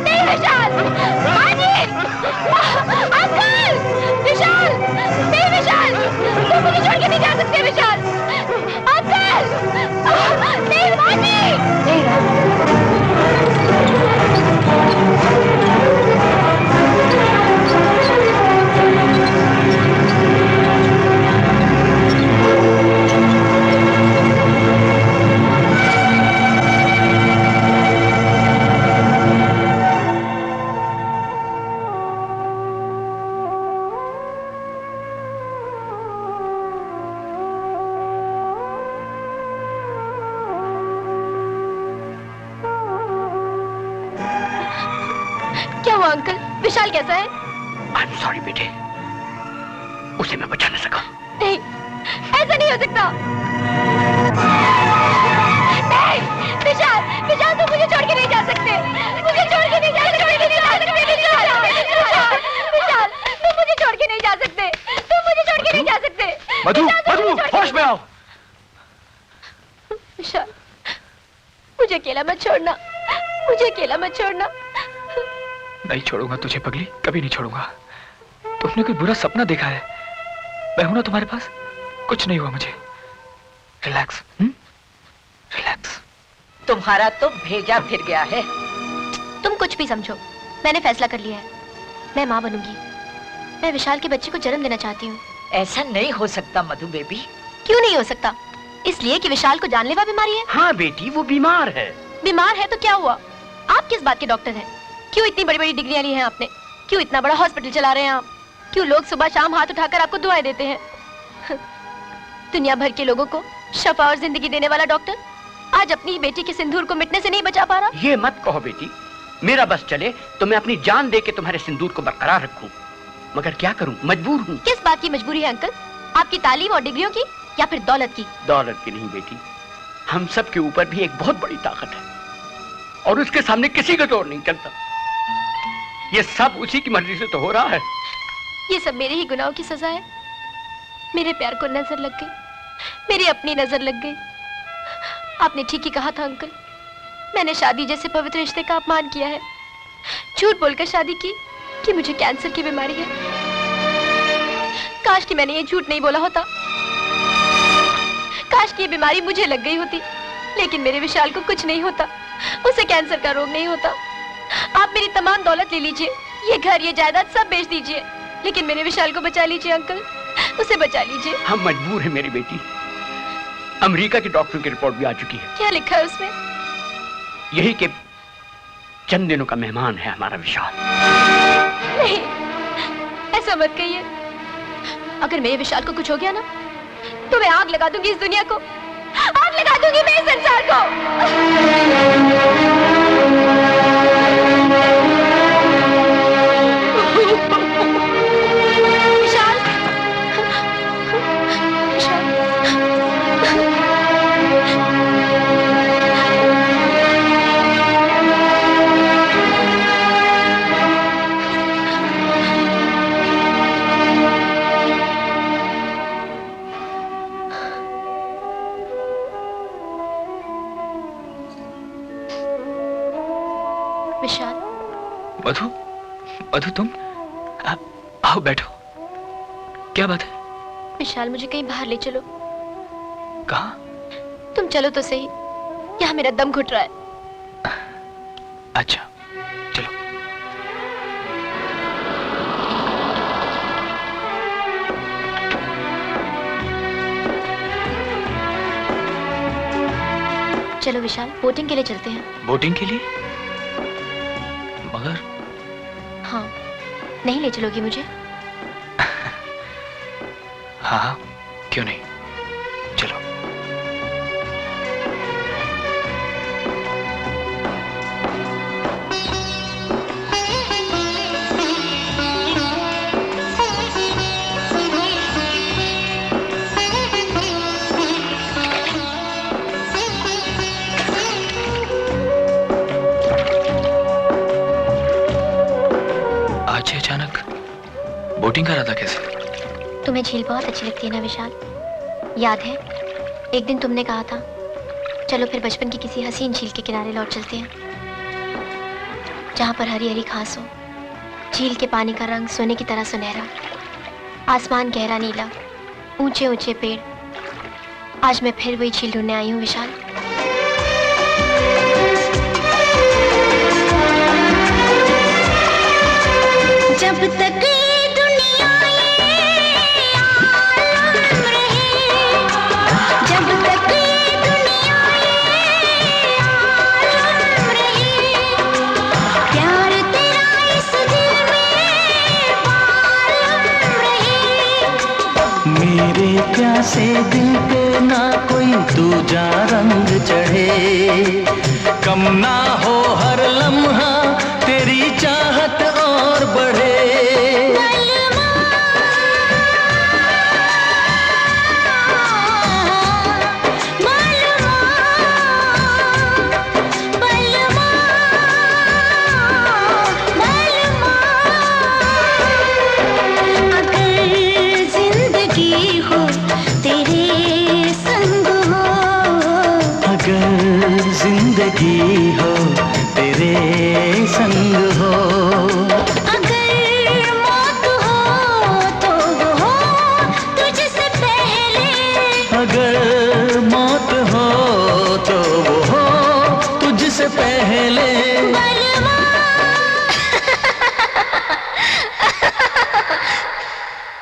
नहीं विशाल, अंकल, विशाल, नहीं विशाल, तुम मुझे छोड़ के नहीं जा सकते विशाल, अंकल, नहीं मानी, अंकल, विशाल कैसा है? I'm sorry बेटे, उसे मैं बचा न सका। नहीं, ऐसा नहीं हो सकता। नहीं, विशाल, विशाल तुम मुझे छोड़ के नहीं जा सकते। मुझे छोड़ के नहीं जा सकते। विशाल, तुम मुझे छोड़ के नहीं जा सकते। तुम मुझे छोड़ के नहीं जा सकते। मधु, मधु, होश में आओ। विशाल, मुझे अकेला मत छोड़ना। मुझे अकेला मत छोड़ना। नहीं छोड़ूंगा तुझे पगली, कभी नहीं छोड़ूंगा। तुमने कोई बुरा सपना देखा है? मैं हूं ना तुम्हारे पास, कुछ नहीं हुआ मुझे। Relax, relax. तुम्हारा तो भेजा फिर गया है। तुम कुछ भी समझो, मैंने फैसला कर लिया है। मैं माँ बनूंगी। मैं विशाल के बच्चे को जन्म देना चाहती हूँ। ऐसा नहीं हो सकता मधु बेबी। क्यों नहीं हो सकता? इसलिए कि विशाल को जानलेवा बीमारी है। हाँ बेटी, वो बीमार है। बीमार है तो क्या हुआ? आप किस बात के डॉक्टर हैं? क्यों इतनी बड़ी बड़ी डिग्रियां ली हैं आपने? क्यों इतना बड़ा हॉस्पिटल चला रहे हैं आप? क्यों लोग सुबह शाम हाथ उठाकर आपको दुआएं देते हैं? दुनिया भर के लोगों को शफा और जिंदगी देने वाला डॉक्टर आज अपनी बेटी के सिंदूर को मिटने से नहीं बचा पा रहा। ये मत कहो बेटी, मेरा बस चले तो मैं अपनी जान दे के तुम्हारे सिंदूर को बरकरार रखूं, मगर क्या करूं, मजबूर हूं। किस बात की मजबूरी है अंकल? आपकी तालीम और डिग्रियों की या फिर दौलत की? दौलत की नहीं बेटी, हम सब के ऊपर भी एक बहुत बड़ी ताकत है और उसके सामने किसी का जोर नहीं चलता। ये सब उसी की मर्जी से तो हो रहा है। ये सब मेरे ही गुनाहों की सजा है। मेरे प्यार को नजर लग गई, मेरी अपनी नजर लग गई। आपने ठीक ही कहा था अंकल, मैंने शादी जैसे पवित्र रिश्ते का अपमान किया है। झूठ बोलकर शादी की कि मुझे कैंसर की बीमारी है। काश कि मैंने ये झूठ नहीं बोला होता। काश कि ये बीमारी मुझे लग गई होती। लेकिन मेरे विशाल को कुछ नहीं होता, उसे कैंसर का रोग नहीं होता। आप मेरी तमाम दौलत ले लीजिए, ये घर ये जायदाद सब बेच दीजिए, लेकिन मेरे विशाल को बचा लीजिए अंकल, उसे बचा लीजिए। हम मजबूर हैं मेरी बेटी। अमेरिका के डॉक्टर की रिपोर्ट भी आ चुकी है। क्या लिखा है उसमें? यही कि चंद दिनों का मेहमान है हमारा विशाल। नहीं, ऐसा मत कहिए। अगर मेरे विशाल को कुछ हो गया ना तो मैं आग लगा दूंगी इस दुनिया को, आग लगा दूंगी मैं इस संसार को। विशाल, विशाल, विशाल। मधु, मधु तुम आओ बैठो। क्या बात है? विशाल मुझे कहीं बाहर ले चलो। कहाँ? तुम चलो तो सही, यहाँ मेरा दम घुट रहा है। अच्छा चलो। चलो विशाल, बोटिंग के लिए चलते हैं। बोटिंग के लिए? मगर हाँ, नहीं ले चलोगी मुझे? हाँ, क्यों नहीं, चलो। बोटिंग का इरादा कैसे? तुम्हें झील बहुत अच्छी लगती है ना विशाल? याद है एक दिन तुमने कहा था चलो फिर बचपन की किसी हसीन झील के किनारे लौट चलते हैं, जहां पर हरी हरी घास हो, झील के पानी का रंग सोने की तरह सुनहरा, आसमान गहरा नीला, ऊंचे ऊंचे पेड़। आज मैं फिर वही झील ढूंढने आई हूँ विशाल। जब तक दुनिया ये आलम रहे, जब तक दुनिया ये आलम रहे, प्यार तेरा इस दिल में पालम रहे। मेरे प्यासे दिल पे ना कोई दूजा रंग चढ़े, कम ना हो हर लम्हा तेरी चाहत और बढ़े। जिंदगी हो तेरे संग हो, अगर मौत हो तो वो हो तुझसे पहले, अगर मौत हो तो वो हो तुझसे पहले।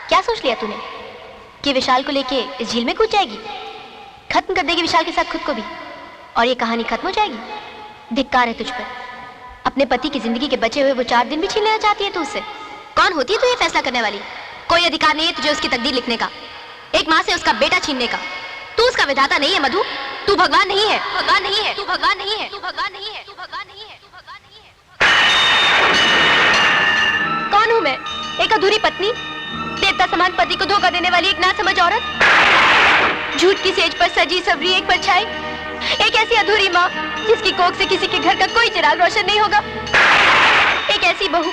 क्या सोच लिया तूने कि विशाल को लेके इस झील में कूद जाएगी? खत्म कर देगी विशाल के साथ खुद को भी, और ये कहानी खत्म हो जाएगी। धिक्कार है तुझ पर। अपने पति की जिंदगी के बचे हुए वो 4 दिन भी छीन लेना चाहती है तू उससे। कौन होती है तू ये फैसला करने वाली? कोई अधिकार नहीं है तुझे उसकी तकदीर लिखने का, एक माँ से उसका बेटा छीनने का। तू उसका विधाता नहीं है मधु, तू भगवान नहीं है, भगवान नहीं है, तू भगवान नहीं है, तू भगवान नहीं है, तू भगवान नहीं है, तू भगवान नहीं है। कौन हूँ मैं? एक अधूरी पत्नी, देवता समान पति को धोखा देने वाली एक नासमझ औरत, झूठ की सेज पर सजी सवरी एक परछाई, एक ऐसी अधूरी माँ जिसकी कोख से किसी के घर का कोई चिराग रोशन नहीं होगा, एक ऐसी बहू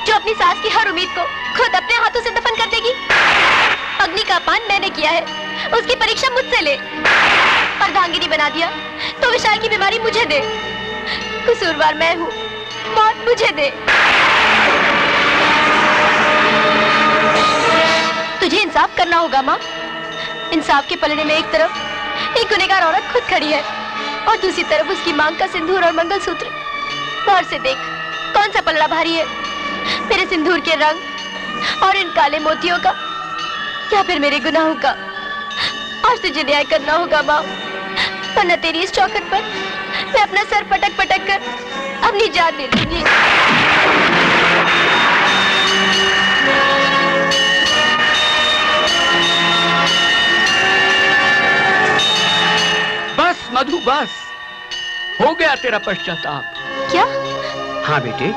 जो अपनी सास की हर उम्मीद को खुद अपने हाथों से दफन कर देगी। अग्नि का अपान मैंने किया है, उसकी परीक्षा मुझसे ले। अर्धांगिनी बना दिया तो विशाल की बीमारी मुझे दे। कसूरवार मैं हूँ, मौत मुझे दे। तुझे इंसाफ करना होगा माँ। इंसाफ के पलड़े में एक तरफ एक गुनहगार औरत खुद खड़ी है और दूसरी तरफ उसकी मांग का सिंदूर और मंगलसूत्र। गौर से देख कौन सा पलड़ा भारी है, मेरे सिंदूर के रंग और इन काले मोतियों का, या फिर मेरे गुनाहों का। आज तुझे न्याय करना होगा माँ, वरना तेरी इस चौखट पर मैं अपना सर पटक पटक कर अपनी जान दे दूंगी। बस मधु बस, हो गया तेरा पश्चाताप। क्या? हाँ बेटे,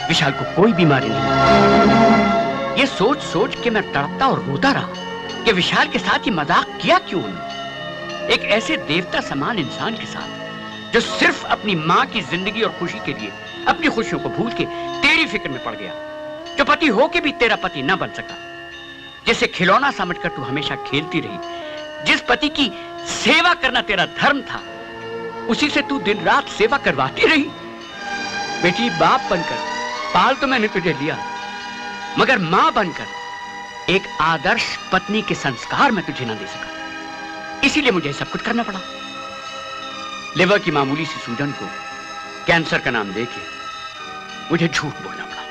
विशाल को कोई बीमारी नहीं। ये सोच सोच के मैं तड़पता और रोता रहा कि विशाल के साथ ये मजाक किया क्यों। एक ऐसे देवता समान इंसान के साथ जो सिर्फ अपनी माँ की जिंदगी और खुशी के लिए अपनी खुशियों को भूल के तेरी फिक्र में पड़ गया, जो पति होके भी तेरा पति न बन सका, जिसे खिलौना समझकर तू हमेशा खेलती रही, जिस पति की सेवा करना तेरा धर्म था, उसी से तू दिन रात सेवा करवाती रही। बेटी, बाप बनकर पाल तो मैंने तुझे लिया, मगर मां बनकर एक आदर्श पत्नी के संस्कार में तुझे न दे सका। इसीलिए मुझे सब कुछ करना पड़ा। लिवर की मामूली सी सूजन को कैंसर का नाम देके मुझे झूठ बोलना पड़ा,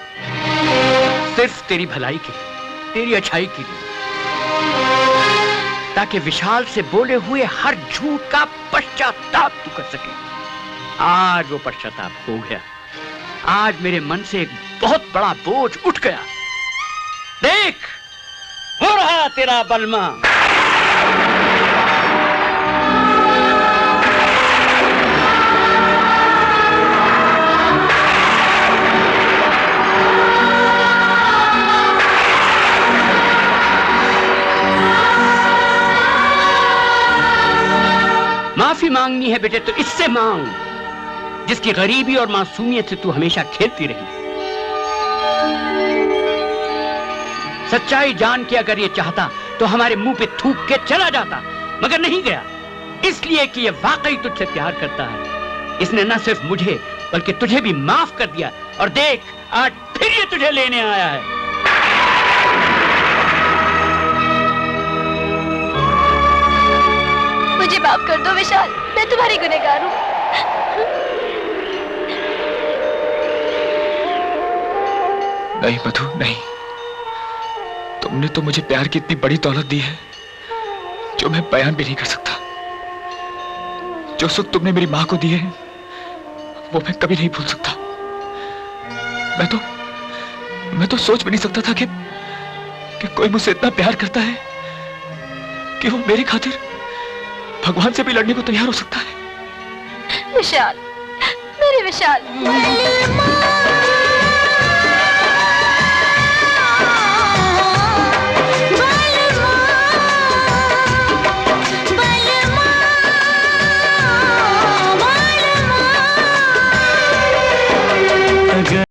सिर्फ तेरी भलाई के, तेरी अच्छाई के लिए, ताकि विशाल से बोले हुए हर झूठ का पश्चाताप तू कर सके। आज वो पश्चाताप हो गया। आज मेरे मन से एक बहुत बड़ा बोझ उठ गया। देख, हो रहा तेरा बलमा। माफी मांगनी है बेटे तो इससे मांग जिसकी गरीबी और मासूमियत से तू हमेशा खेलती रही। सच्चाई जान के अगर ये चाहता तो हमारे मुंह पे थूक के चला जाता, मगर नहीं गया, इसलिए कि ये वाकई तुझसे प्यार करता है। इसने न सिर्फ मुझे बल्कि तुझे भी माफ कर दिया, और देख आज फिर ये तुझे लेने आया है। मुझे माफ कर दो विशाल, मैं तुम्हारी गुनहगार हूँ। नहीं मधु, नहीं। तुमने तो मुझे प्यार की इतनी बड़ी दौलत दी है जो मैं बयान भी नहीं कर सकता। जो सुख तुमने मेरी मां को दिए हैं वो मैं कभी नहीं भूल सकता। मैं तो सोच भी नहीं सकता था कि कोई मुझसे इतना प्यार करता है कि वो मेरी खातिर भगवान से भी लड़ने को तैयार हो सकता है। विशाल, मेरे विशाल।